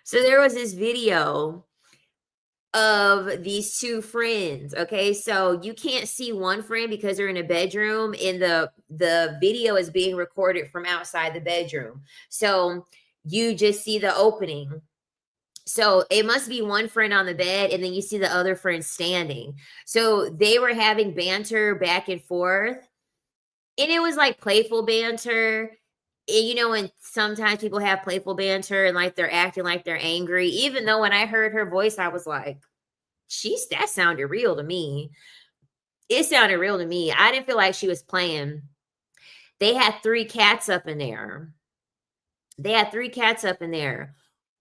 So there was this video of these two friends. Okay, so you can't see one friend because they're in a bedroom, and the video is being recorded from outside the bedroom. So you just see the opening. So it must be one friend on the bed, and then you see the other friend standing. So they were having banter back and forth, and it was like playful banter. And you know, when sometimes people have playful banter and like they're acting like they're angry, even though when I heard her voice, I was like, that sounded real to me. It sounded real to me. I didn't feel like she was playing. They had three cats up in there. They had three cats up in there.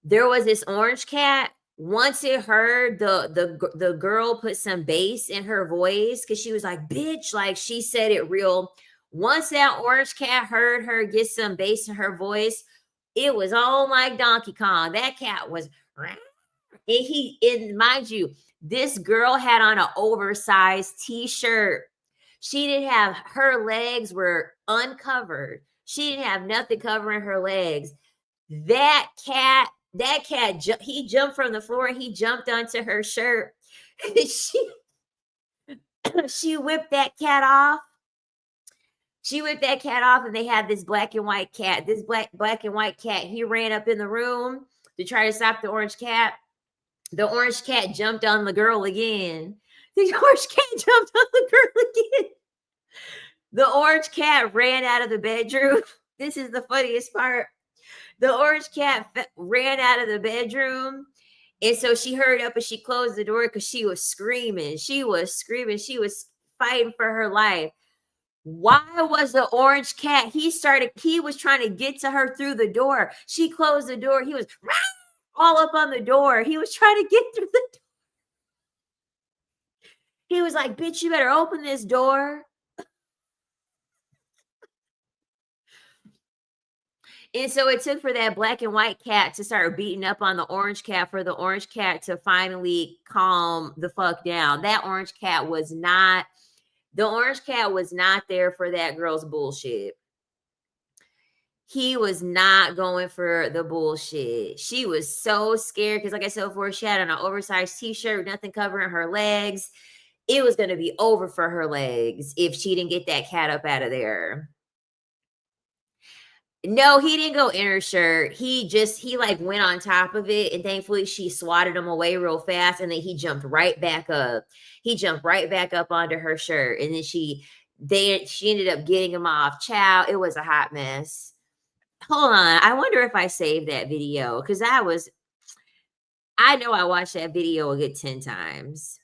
There was this orange cat. Once it heard the girl put some bass in her voice because she was like, "Bitch," like she said it real. Once that orange cat heard her get some bass in her voice, it was all like Donkey Kong. That cat was, and mind you, this girl had on an oversized t-shirt. She didn't have, her legs were uncovered. She didn't have nothing covering her legs. He jumped from the floor. He jumped onto her shirt. she she whipped that cat off. She whipped that cat off, and they had this black and white cat. This black and white cat. He ran up in the room to try to stop the orange cat. The orange cat jumped on the girl again. The orange cat jumped on the girl again. The orange cat ran out of the bedroom. This is the funniest part. The orange cat ran out of the bedroom. And so she hurried up and she closed the door because she was screaming. She was screaming. She was fighting for her life. Why was the orange cat? He was trying to get to her through the door. She closed the door. He was all up on the door. He was trying to get through the door. He was like, "Bitch, you better open this door." And so it took for that black and white cat to start beating up on the orange cat for the orange cat to finally calm the fuck down. The orange cat was not there for that girl's bullshit. He was not going for the bullshit. She was so scared because, like I said before, she had on an oversized t-shirt, nothing covering her legs. It was going to be over for her legs if she didn't get that cat up out of there. No, he didn't go in her shirt. He like went on top of it, and thankfully she swatted him away real fast, and then he jumped right back up. He jumped right back up onto her shirt, and then she ended up getting him off. Chow, it was a hot mess. Hold on. I wonder if I saved that video because I know I watched that video a good 10 times.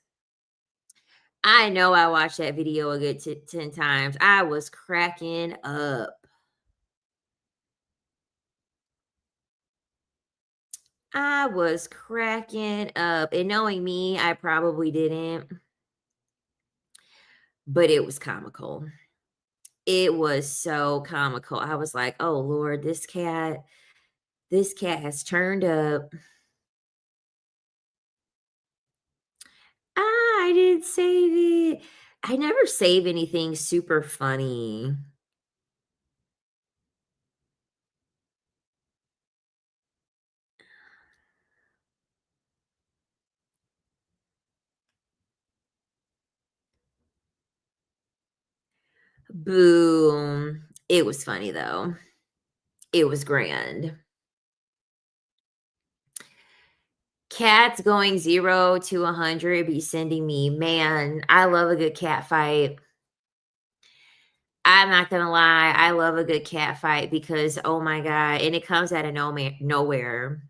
I know I watched that video a good 10 times. I was cracking up. I was cracking up. And knowing me, I probably didn't, but it was comical. It was so comical. I was like, "Oh Lord, this cat has turned up." I didn't save it. I never save anything super funny. Boom. It was funny though. It was grand. Cats going 0 to 100 be sending me, man, I love a good cat fight. I'm not gonna lie, I love a good cat fight because, oh my god, and it comes out of nowhere.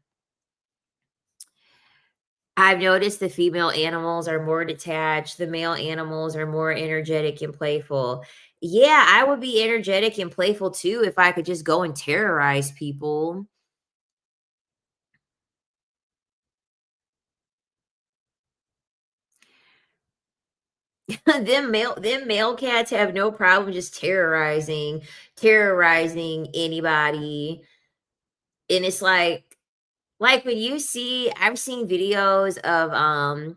I've noticed the female animals are more detached, the male animals are more energetic and playful. Yeah, I would be energetic and playful too if I could just go and terrorize people. Them male cats have no problem just terrorizing anybody. And it's like when you see I've seen videos of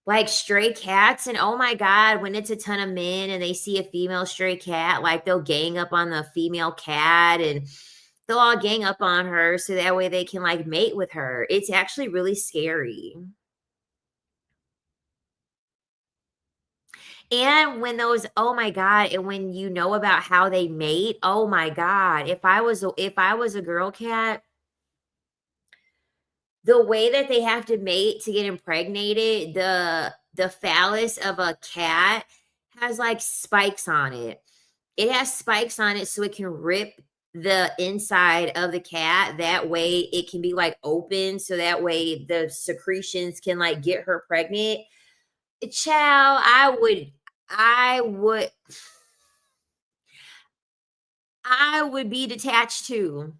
like stray cats, and oh my god, when it's a ton of men and they see a female stray cat, like they'll gang up on the female cat and they'll all gang up on her so that way they can like mate with her. It's actually really scary. And when those oh my god, and when you know about how they mate, oh my god, if I was a girl cat, the way that they have to mate to get impregnated, the phallus of a cat has like spikes on it. It has spikes on it so it can rip the inside of the cat. That way it can be like open so that way the secretions can like get her pregnant. Child, I would I would be detached too.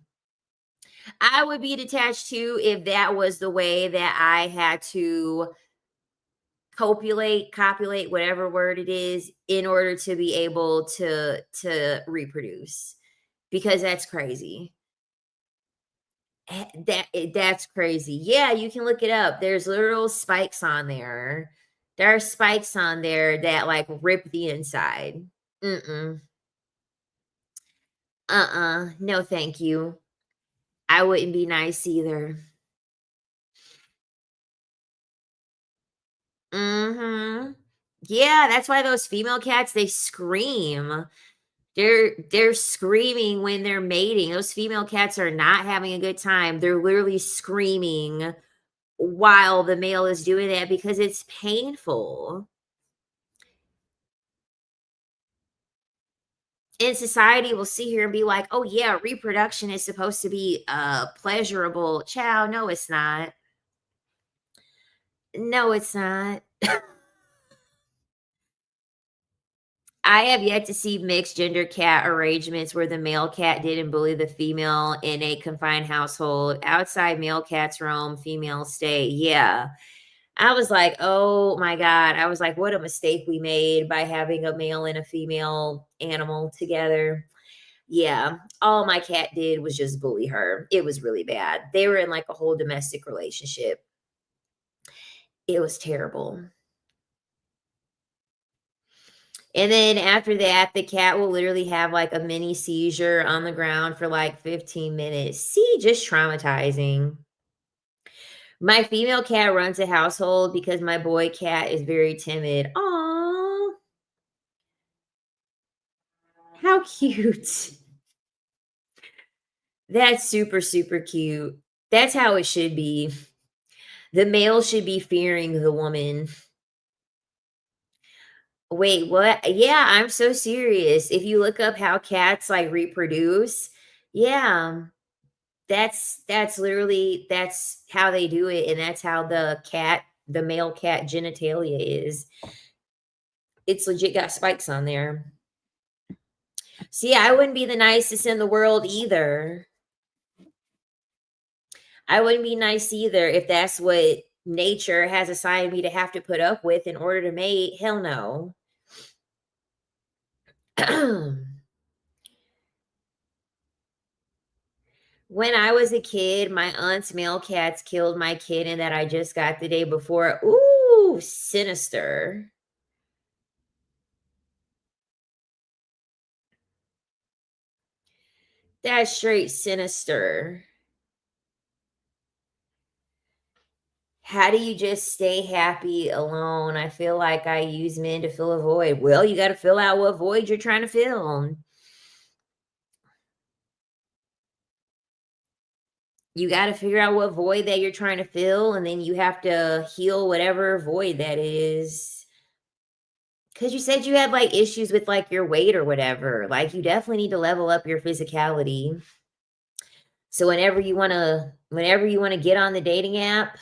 I would be detached too if that was the way that I had to copulate, whatever word it is, in order to be able to reproduce, because that's crazy. That's crazy. Yeah, you can look it up. There's literal spikes on there. There are spikes on there that like rip the inside. Mm-mm. No, thank you. I wouldn't be nice either. Mhm. Yeah, that's why those female cats, they scream. They're screaming when they're mating. Those female cats are not having a good time. They're literally screaming while the male is doing that because it's painful. And society will sit here and be like, "Oh yeah, reproduction is supposed to be pleasurable." Child, no it's not. No it's not. I have yet to see mixed gender cat arrangements where the male cat didn't bully the female in a confined household. Outside, male cats roam, females stay. Yeah. I was like, "Oh my god." I was like, "What a mistake we made by having a male and a female animal together." Yeah. All my cat did was just bully her. It was really bad. They were in like a whole domestic relationship. It was terrible. And then after that, the cat will literally have like a mini seizure on the ground for like 15 minutes. See, just traumatizing. My female cat runs a household because my boy cat is very timid. Aw, how cute. That's super, super cute. That's how it should be. The male should be fearing the woman. Wait, what? Yeah, I'm so serious. If you look up how cats like reproduce, yeah, that's literally that's how they do it, and that's how the male cat genitalia is. It's legit got spikes on there. See, I wouldn't be the nicest in the world either. I wouldn't be nice either if that's what nature has assigned me to have to put up with in order to mate. Hell no. When I was a kid, my aunt's male cats killed my kitten that I just got the day before. Ooh, sinister. That's straight sinister. How do you just stay happy alone? I feel like I use men to fill a void. Well, you got to fill out what void you're trying to fill. You got to figure out what void that you're trying to fill, and then you have to heal whatever void that is. Because you said you had like issues with like your weight or whatever. Like you definitely need to level up your physicality. So whenever you want to get on the dating app,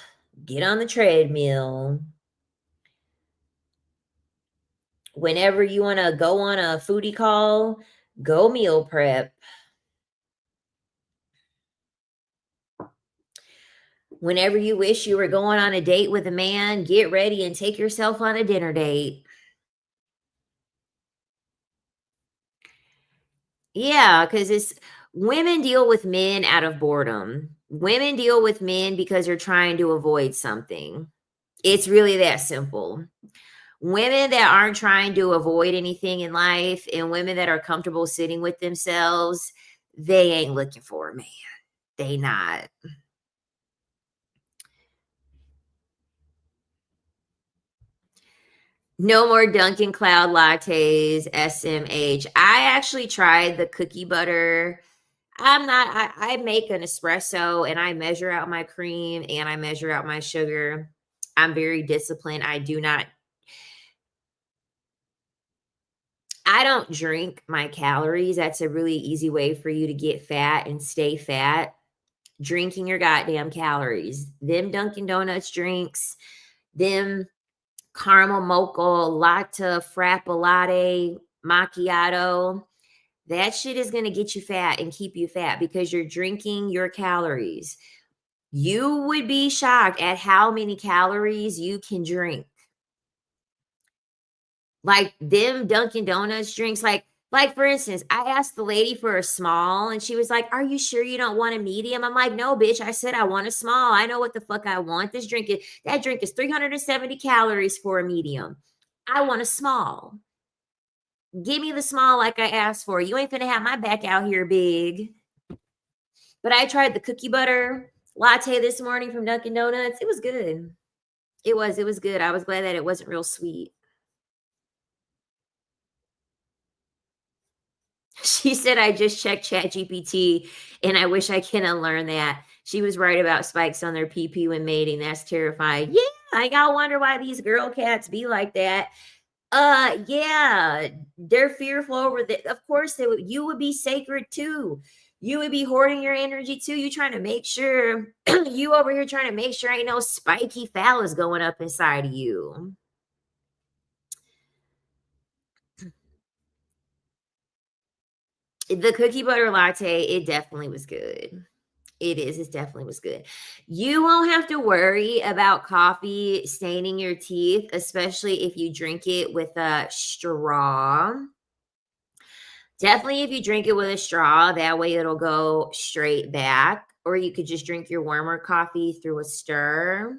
get on the treadmill. Whenever you want to go on a foodie call, go meal prep. Whenever you wish you were going on a date with a man, get ready and take yourself on a dinner date. Yeah, because it's women deal with men out of boredom. Women deal with men because they're trying to avoid something. It's really that simple. Women that aren't trying to avoid anything in life and women that are comfortable sitting with themselves, they ain't looking for a man. They not. No more Dunkin' Cloud lattes, SMH. I actually tried the cookie butter. I make an espresso and I measure out my cream and I measure out my sugar. I'm very disciplined. I don't drink my calories. That's a really easy way for you to get fat and stay fat. Drinking your goddamn calories. Them Dunkin' Donuts drinks, them caramel mocha latte frappa latte macchiato, that shit is going to get you fat and keep you fat because you're drinking your calories. You would be shocked at how many calories you can drink. Like them Dunkin' Donuts drinks, like for instance, I asked the lady for a small and she was like, "Are you sure you don't want a medium?" I'm like, "No, bitch, I said I want a small. I know what the fuck I want. That drink is 370 calories for a medium. I want a small. Give me the small like I asked for. You ain't finna have my back out here big." But I tried the cookie butter latte this morning from Dunkin' Donuts. It was good. It was good. I was glad that it wasn't real sweet. She said, "I just checked ChatGPT and I wish I can unlearn that." She was right about spikes on their PP when mating. That's terrifying. Yeah, I gotta wonder why these girl cats be like that. Yeah, they're fearful over that. Of course, you would be sacred too. You would be hoarding your energy too. You trying to make sure you over here trying to make sure ain't no spiky phallus going up inside of you. The cookie butter latte, it definitely was good. It is. It definitely was good. You won't have to worry about coffee staining your teeth, especially if you drink it with a straw. Definitely if you drink it with a straw, that way it'll go straight back. Or you could just drink your warmer coffee through a stir.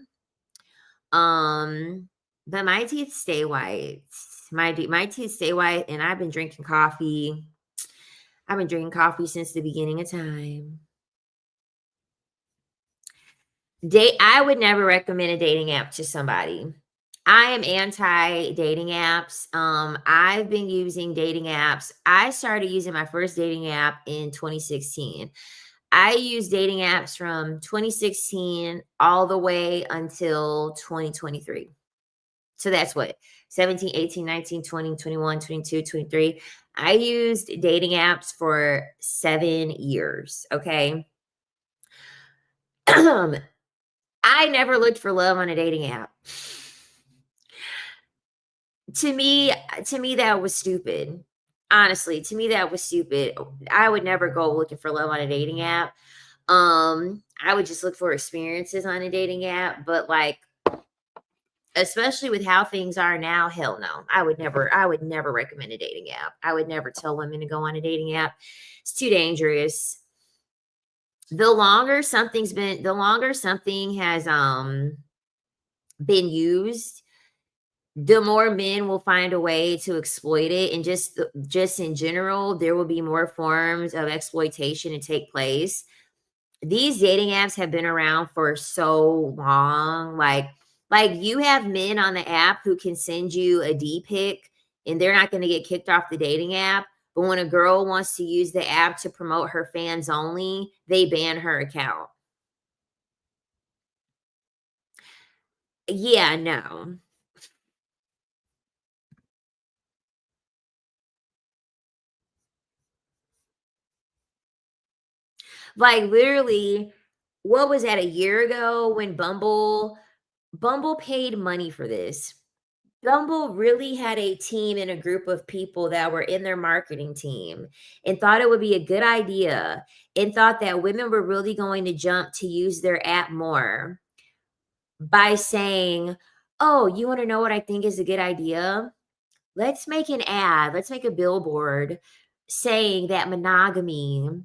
Um, but my teeth stay white. My teeth stay white, and I've been drinking coffee. I've been drinking coffee since the beginning of time. I would never recommend a dating app to somebody. I am anti dating apps. I've been using dating apps. I started using my first dating app in 2016. I used dating apps from 2016 all the way until 2023. So that's what 17, 18, 19, 20, 21, 22, 23. I used dating apps for 7 years. Okay. I never looked for love on a dating app. To me that was stupid. Honestly, to me that was stupid. I would never go looking for love on a dating app. I would just look for experiences on a dating app, but like especially with how things are now. Hell no. I would never recommend a dating app. I would never tell women to go on a dating app. It's too dangerous. The longer something has been used, the more men will find a way to exploit it. And just in general, there will be more forms of exploitation to take place. These dating apps have been around for so long. Like you have men on the app who can send you a D pic and they're not going to get kicked off the dating app. But when a girl wants to use the app to promote her fans only, they ban her account. Yeah, no. Like literally, what was that, a year ago when Bumble paid money for this? Bumble really had a team and a group of people that were in their marketing team and thought it would be a good idea and thought that women were really going to jump to use their app more by saying, "Oh, you want to know what I think is a good idea? Let's make an ad, let's make a billboard saying that monogamy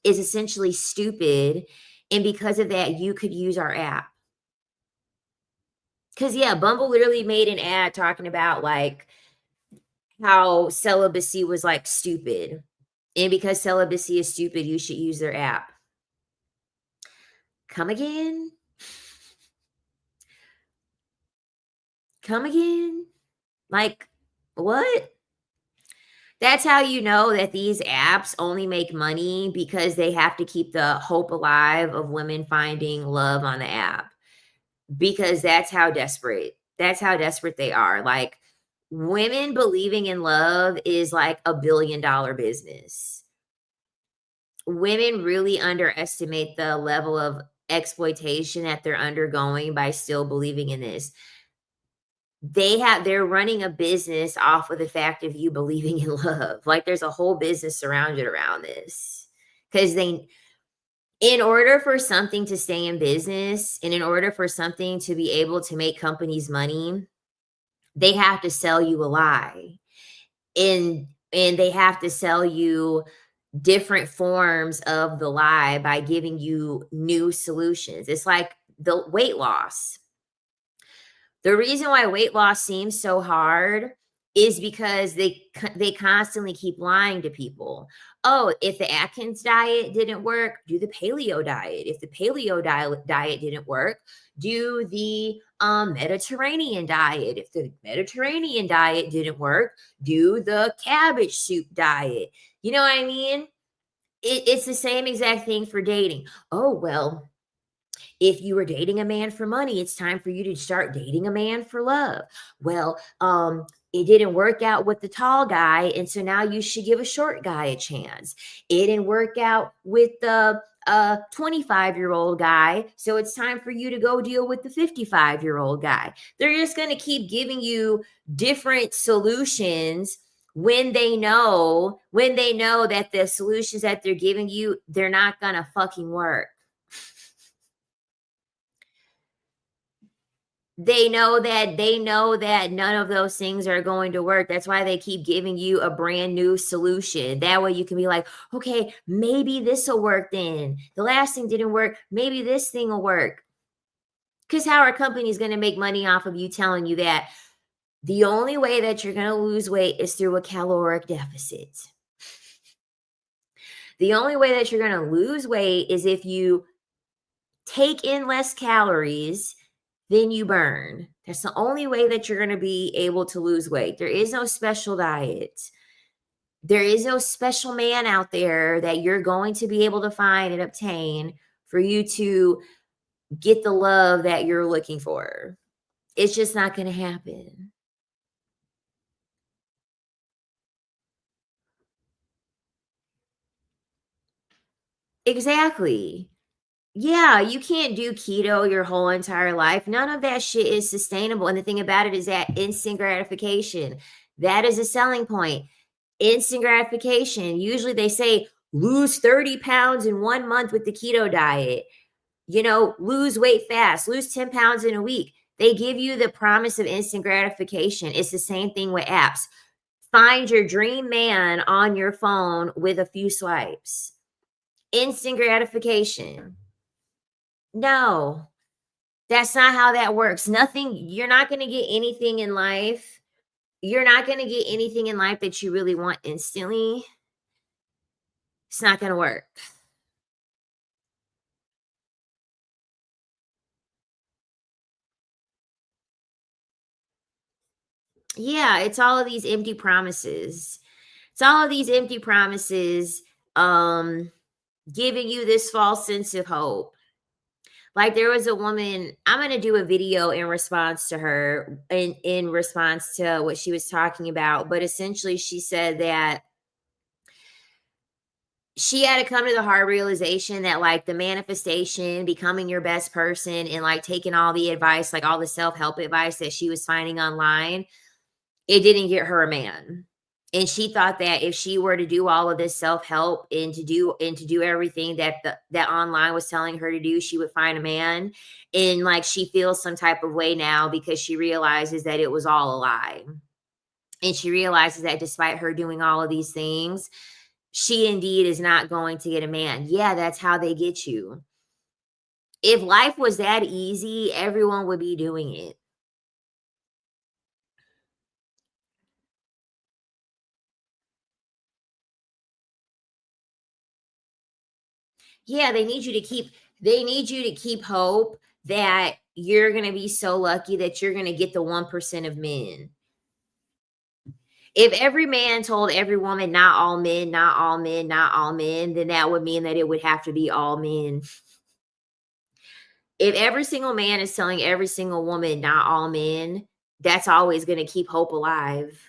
is essentially stupid. And because of that, you could use our app." Because, yeah, Bumble literally made an ad talking about like how celibacy was like stupid. And because celibacy is stupid, you should use their app. Come again? Come again? Like, what? That's how you know that these apps only make money because they have to keep the hope alive of women finding love on the app. Because that's how desperate they are. Like, women believing in love is like a billion-dollar business. Women really underestimate the level of exploitation that they're undergoing by still believing in this. They're running a business off of the fact of you believing in love. Like, there's a whole business surrounded around this. Because in order for something to stay in business and in order for something to be able to make companies money, they have to sell you a lie. And they have to sell you different forms of the lie by giving you new solutions. It's like the weight loss. The reason why weight loss seems so hard is because they constantly keep lying to people. Oh, if the Atkins diet didn't work, do the paleo diet. If the paleo diet didn't work, do the Mediterranean diet. If the Mediterranean diet didn't work, do the cabbage soup diet. You know what I mean? It's the same exact thing for dating. Oh, well, if you were dating a man for money, it's time for you to start dating a man for love. Well, it didn't work out with the tall guy, and so now you should give a short guy a chance. It didn't work out with the 25-year-old guy, so it's time for you to go deal with the 55-year-old guy. They're just going to keep giving you different solutions when they know that the solutions that they're giving you, they're not going to fucking work. They know that none of those things are going to work. That's why they keep giving you a brand new solution. That way you can be like, okay, maybe this will work then. The last thing didn't work. Maybe this thing will work. Because how are companies going to make money off of you telling you that the only way that you're going to lose weight is through a caloric deficit? The only way that you're going to lose weight is if you take in less calories than you burn. That's the only way that you're going to be able to lose weight. There is no special diet. There is no special man out there that you're going to be able to find and obtain for you to get the love that you're looking for. It's just not going to happen. Exactly. Yeah, you can't do keto your whole entire life. None of that shit is sustainable. And the thing about it is that instant gratification, that is a selling point. Instant gratification. Usually they say lose 30 pounds in 1 month with the keto diet. Lose weight fast, lose 10 pounds in a week. They give you the promise of instant gratification. It's the same thing with apps. Find your dream man on your phone with a few swipes. Instant gratification. No, that's not how that works. Nothing, you're not going to get anything in life. You're not going to get anything in life that you really want instantly. It's not going to work. Yeah, it's all of these empty promises. It's all of these empty promises um giving you this false sense of hope. Like there was a woman, I'm going to do a video in response to her in response to what she was talking about, but essentially she said that she had to come to the hard realization that like the manifestation, becoming your best person and like taking all the advice, like all the self-help advice that she was finding online, it didn't get her a man. And she thought that if she were to do all of this self-help and to do everything that that online was telling her to do, she would find a man. And like she feels some type of way now because she realizes that it was all a lie. And she realizes that despite her doing all of these things, she indeed is not going to get a man. Yeah, that's how they get you. If life was that easy, everyone would be doing it. Yeah, they need you to keep hope that you're going to be so lucky that you're going to get the 1% of men. If every man told every woman not all men, not all men, not all men, then that would mean that it would have to be all men. If every single man is telling every single woman not all men, that's always going to keep hope alive.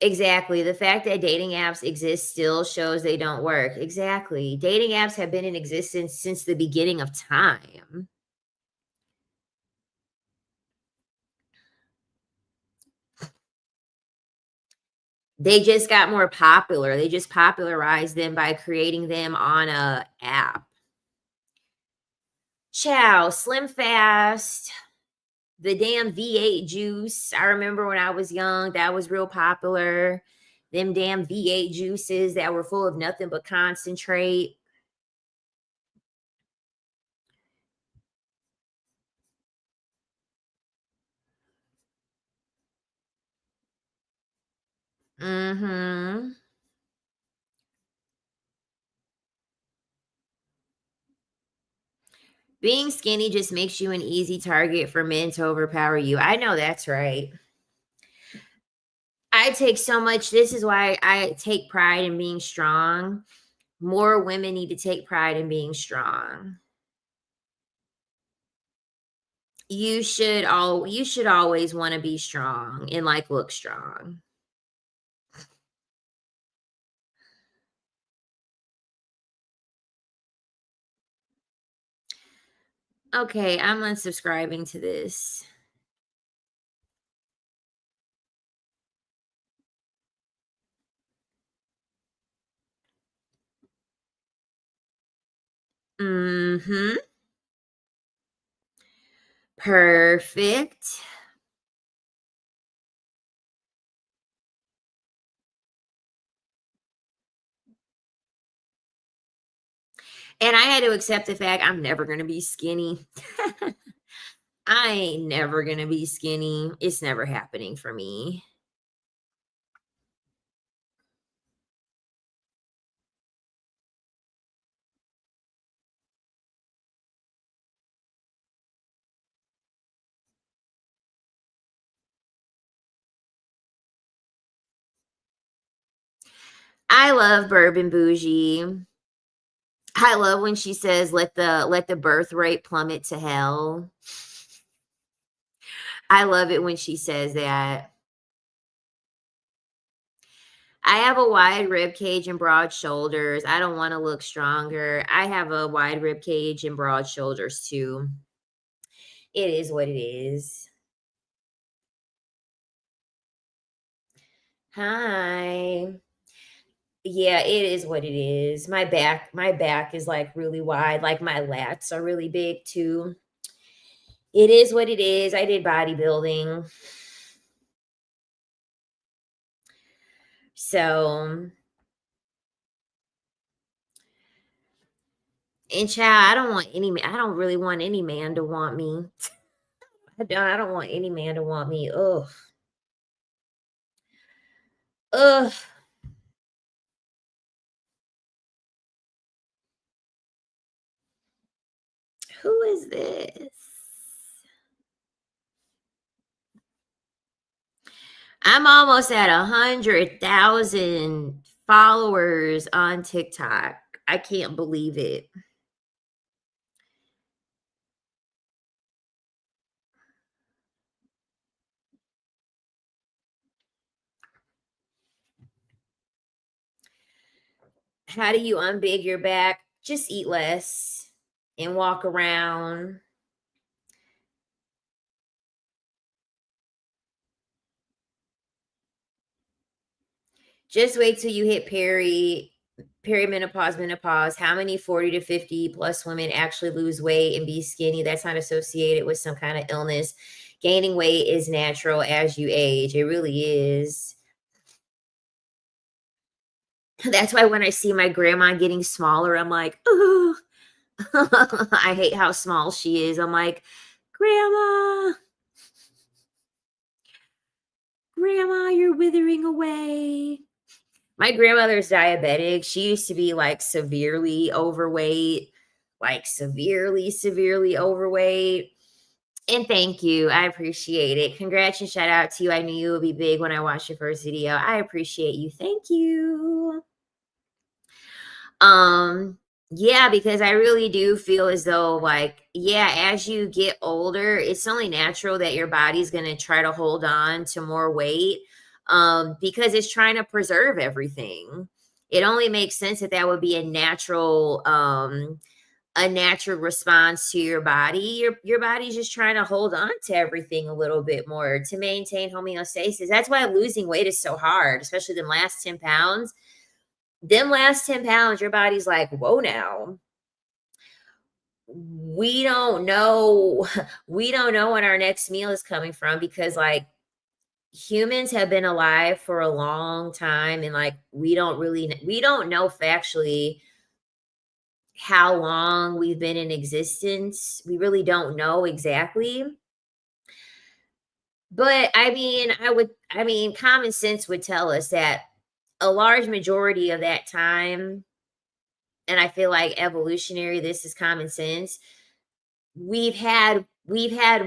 Exactly. The fact that dating apps exist still shows they don't work. Exactly. Dating apps have been in existence since the beginning of time. They just got more popular. They just popularized them by creating them on a app. Chow, Slim Fast, the damn V8 juice. I remember when I was young, that was real popular. Them damn V8 juices that were full of nothing but concentrate. Mhm. Being skinny just makes you an easy target for men to overpower you. I know that's right. I take so much, this is why I take pride in being strong. More women need to take pride in being strong. You should always want to be strong and like look strong. Okay, I'm unsubscribing to this. Mhm. Perfect. And I had to accept the fact I'm never going to be skinny. I ain't never going to be skinny. It's never happening for me. I love Bourbon Bougie. I love when she says, "Let the birth rate plummet to hell." I love it when she says that. I have a wide rib cage and broad shoulders. I don't wanna look stronger. I have a wide rib cage and broad shoulders too. It is what it is. Hi. Yeah, it is what it is. My back is, like, really wide, like, my lats are really big too. It is what it is. I did bodybuilding. So, and child, I don't really want any man to want me. I don't want any man to want me. Ugh. Ugh. Who is this? I'm almost at 100,000 followers on TikTok. I can't believe it. How do you unbig your back? Just eat less and walk around. Just wait till you hit perimenopause, menopause. How many 40 to 50 plus women actually lose weight and be skinny? That's not associated with some kind of illness. Gaining weight is natural as you age. It really is. That's why when I see my grandma getting smaller, I'm like, oh, I hate how small she is. I'm like, Grandma, Grandma, you're withering away. My grandmother's diabetic. She used to be like severely overweight, like severely, severely overweight. And thank you. I appreciate it. Congrats and shout out to you. I knew you would be big when I watched your first video. I appreciate you. Thank you. Um, yeah, because I really do feel as though, like, yeah, as you get older, it's only natural that your body's going to try to hold on to more weight, because it's trying to preserve everything. It only makes sense that that would be a natural response to your body. Your body's just trying to hold on to everything a little bit more to maintain homeostasis. That's why losing weight is so hard, especially the last 10 pounds. Them last 10 pounds, your body's like, whoa now. We don't know. We don't know when our next meal is coming from because like humans have been alive for a long time and like we don't know factually how long we've been in existence. We really don't know exactly. But I mean, common sense would tell us that a large majority of that time, and I feel like evolutionary, this is common sense. We've had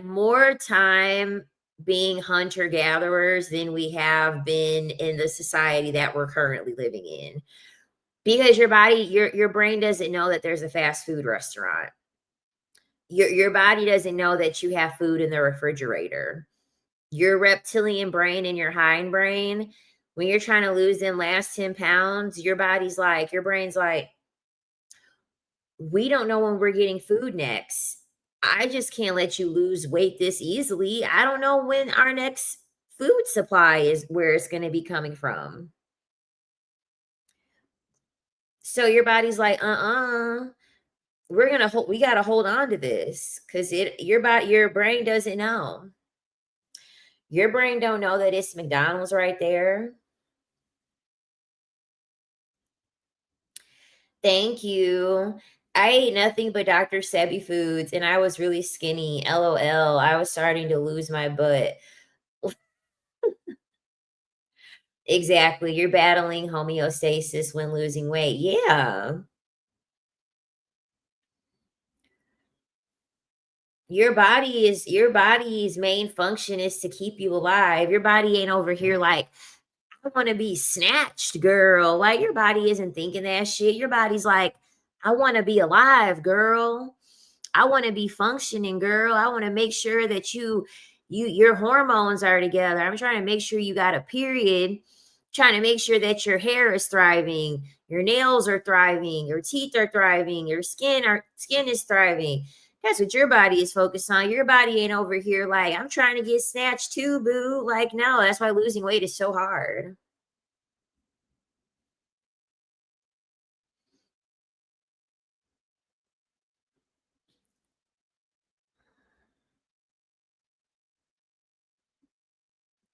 more time being hunter gatherers than we have been in the society that we're currently living in. Because your brain doesn't know that there's a fast food restaurant. Your body doesn't know that you have food in the refrigerator. Your reptilian brain and your hind brain, when you're trying to lose them last 10 pounds, your brain's like, we don't know when we're getting food next. I just can't let you lose weight this easily. I don't know when our next food supply is where it's going to be coming from. So your body's like, we got to hold on to this cuz your brain doesn't know. Your brain don't know that it's McDonald's right there. Thank you. I ate nothing but Dr. Sebi foods and I was really skinny. LOL. I was starting to lose my butt. Exactly. You're battling homeostasis when losing weight. Yeah. Your body's main function is to keep you alive. Your body ain't over here like, I want to be snatched, girl. Like your body isn't thinking that shit. Your body's like, I want to be alive, girl. I want to be functioning, girl. I want to make sure that your hormones are together. I'm trying to make sure you got a period. Trying to make sure that your hair is thriving, your nails are thriving, your teeth are thriving, your skin is thriving. That's what your body is focused on. Your body ain't over here like, I'm trying to get snatched too, boo. Like, no, that's why losing weight is so hard.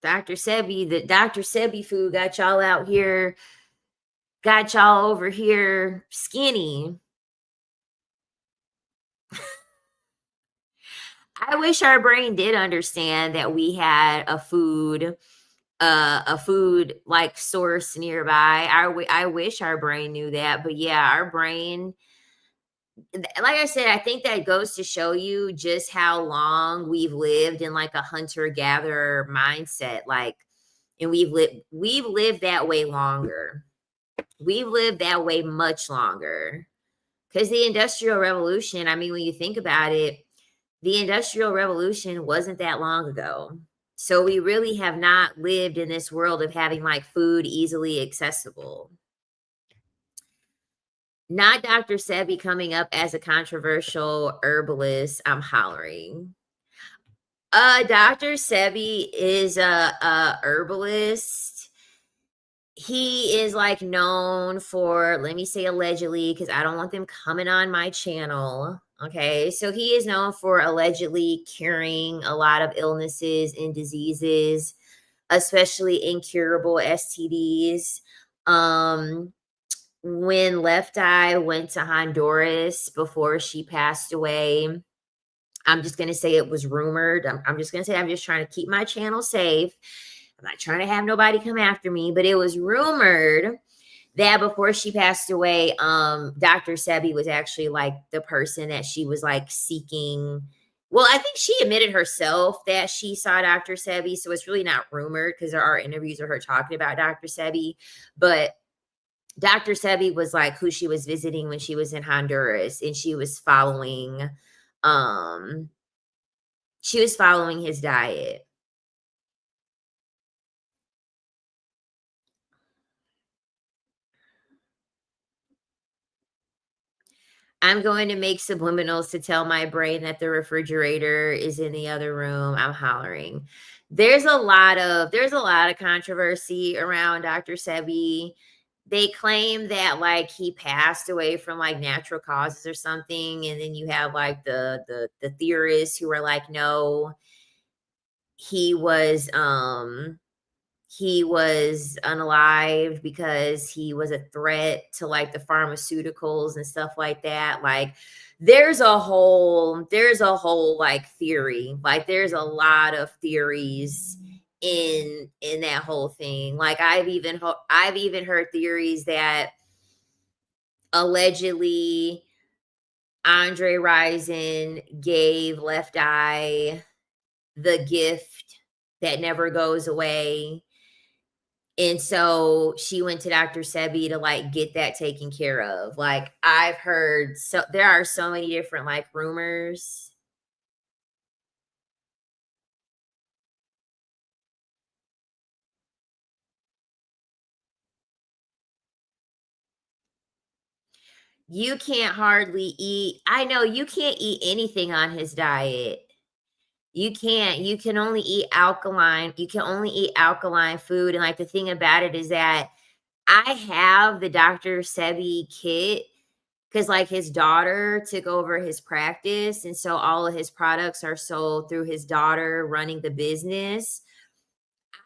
Dr. Sebi, the Dr. Sebi food got y'all out here, got y'all over here skinny. I wish our brain did understand that we had a food like source nearby. I wish our brain knew that, but yeah, our brain, like I said, I think that goes to show you just how long we've lived in like a hunter gatherer mindset. Like, and we've lived that way longer. We've lived that way much longer. Because the Industrial Revolution, I mean, when you think about it, the Industrial Revolution wasn't that long ago. So we really have not lived in this world of having like food easily accessible. Not Dr. Sebi coming up as a controversial herbalist. I'm hollering. Dr. Sebi is a herbalist. He is like known for, let me say allegedly, because I don't want them coming on my channel. Okay, so he is known for allegedly curing a lot of illnesses and diseases, especially incurable STDs. When Left Eye went to Honduras before she passed away, I'm just going to say it was rumored. I'm just going to say I'm just trying to keep my channel safe. I'm not trying to have nobody come after me, but it was rumored that before she passed away, Dr. Sebi was actually like the person that she was like seeking. Well, I think she admitted herself that she saw Dr. Sebi, so it's really not rumored because there are interviews of her talking about Dr. Sebi, but Dr. Sebi was like who she was visiting when she was in Honduras, and um she was following his diet. I'm going to make subliminals to tell my brain that the refrigerator is in the other room. I'm hollering. There's a lot of controversy around Dr. Sebi. They claim that like he passed away from like natural causes or something, and then you have like the theorists who are like, no, he was he was unalived because he was a threat to like the pharmaceuticals and stuff like that. Like there's a whole like theory. Like there's a lot of theories in that whole thing. Like I've even heard theories that allegedly Andre Rison gave Left Eye the gift that never goes away. And so she went to Dr. Sebi to like get that taken care of. Like I've heard, so there are so many different like rumors. You can't hardly eat. I know you can't eat anything on his diet. You can't. You can only eat alkaline food. And like the thing about it is that I have the Dr. Sebi kit because like his daughter took over his practice, and so all of his products are sold through his daughter running the business.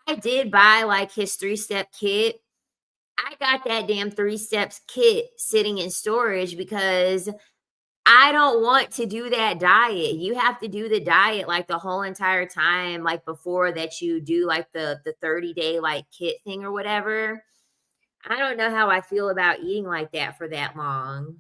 I did buy like his 3-step kit. I got that damn 3 steps kit sitting in storage because I don't want to do that diet. You have to do the diet like the whole entire time, like before that you do like the 30-day like kit thing or whatever. I don't know how I feel about eating like that for that long.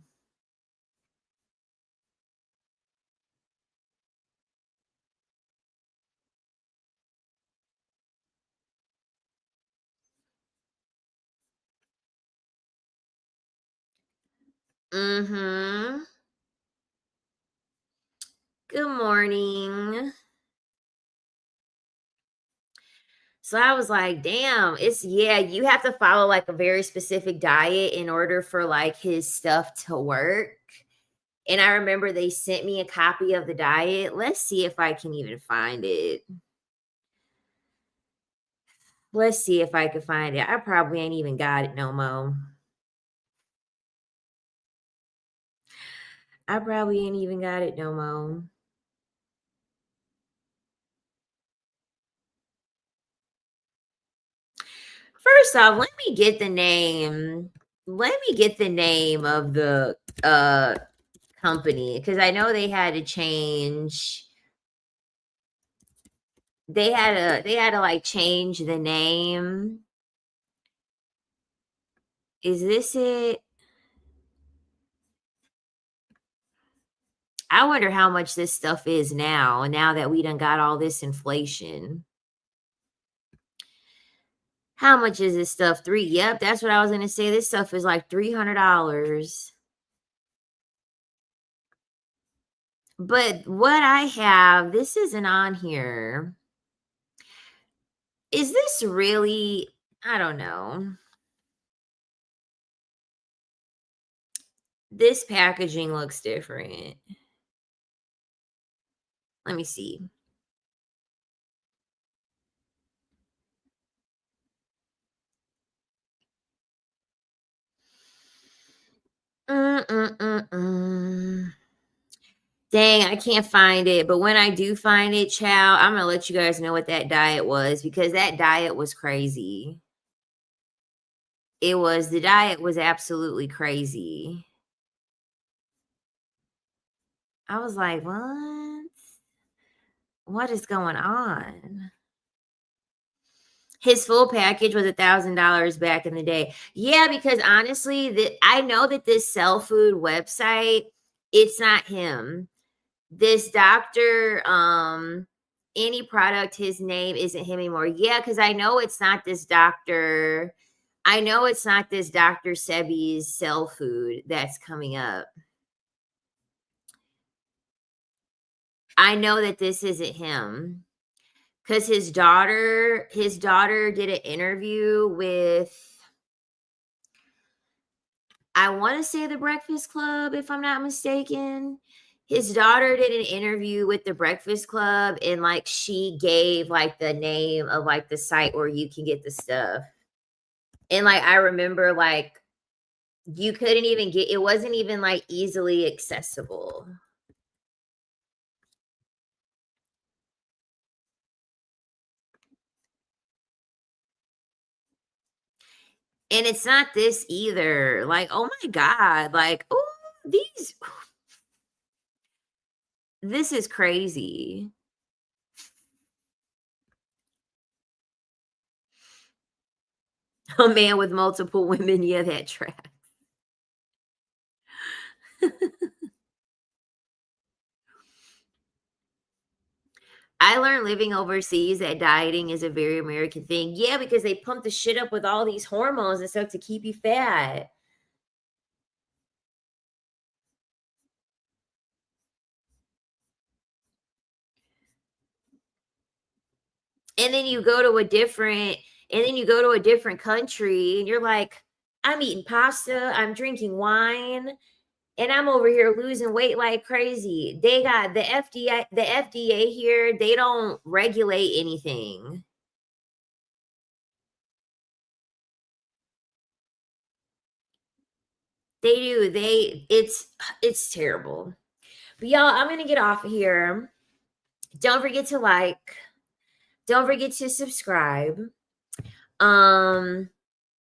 Mhm. Good morning. So I was like, damn, yeah, you have to follow like a very specific diet in order for like his stuff to work. And I remember they sent me a copy of the diet. Let's see if I can even find it. Let's see if I can find it. I probably ain't even got it no more. I probably ain't even got it no more. first off, let me get the name. Let me get the name of the company, because I know they had to change. They had to like change the name. Is this it? I wonder how much this stuff is now that we done got all this inflation. How much is this stuff? Yep, that's what I was gonna say. This stuff is like $300. But what I have, this isn't on here. Is this really? I don't know. This packaging looks different. Let me see. Mm-mm-mm-mm. Dang, I can't find it. But when I do find it, child, I'm gonna let you guys know what that diet was, because that diet was crazy. The diet was absolutely crazy. I was like, what? What is going on? His full package was $1,000 back in the day. Yeah, because honestly, I know that this Cell Food website, it's not him. This doctor, any product, his name isn't him anymore. Yeah, because I know it's not this doctor. I know it's not this Dr. Sebi's Cell Food that's coming up. I know that this isn't him, because his daughter did an interview with, I want to say, the Breakfast Club, if I'm not mistaken. His daughter did an interview with the Breakfast Club, and like she gave like the name of like the site where you can get the stuff. And like I remember, like, you couldn't even get, it wasn't even like easily accessible. And it's not this either. Like, oh my God. Like, oh, this is crazy. A man with multiple women. Yeah, that track. I learned living overseas that dieting is a very American thing. Yeah, because they pump the shit up with all these hormones and stuff to keep you fat. And then you go to a different country and you're like, I'm eating pasta, I'm drinking wine, and I'm over here losing weight like crazy. They got the FDA here, they don't regulate anything. They do. It's terrible. But y'all, I'm gonna get off of here. Don't forget to like, don't forget to subscribe. Um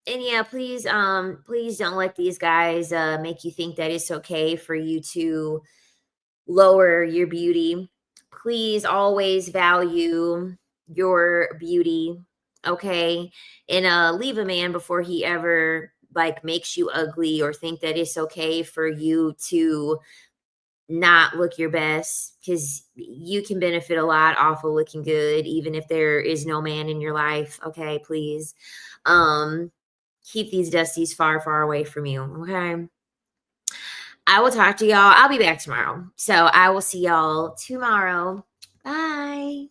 and yeah, please don't let these guys make you think that it's okay for you to lower your beauty. Please always value your beauty, okay? And leave a man before he ever like makes you ugly, or think that it's okay for you to not look your best, because you can benefit a lot off of looking good even if there is no man in your life. Okay, please. Keep these dusties far, far away from you. Okay. I will talk to y'all. I'll be back tomorrow. So I will see y'all tomorrow. Bye.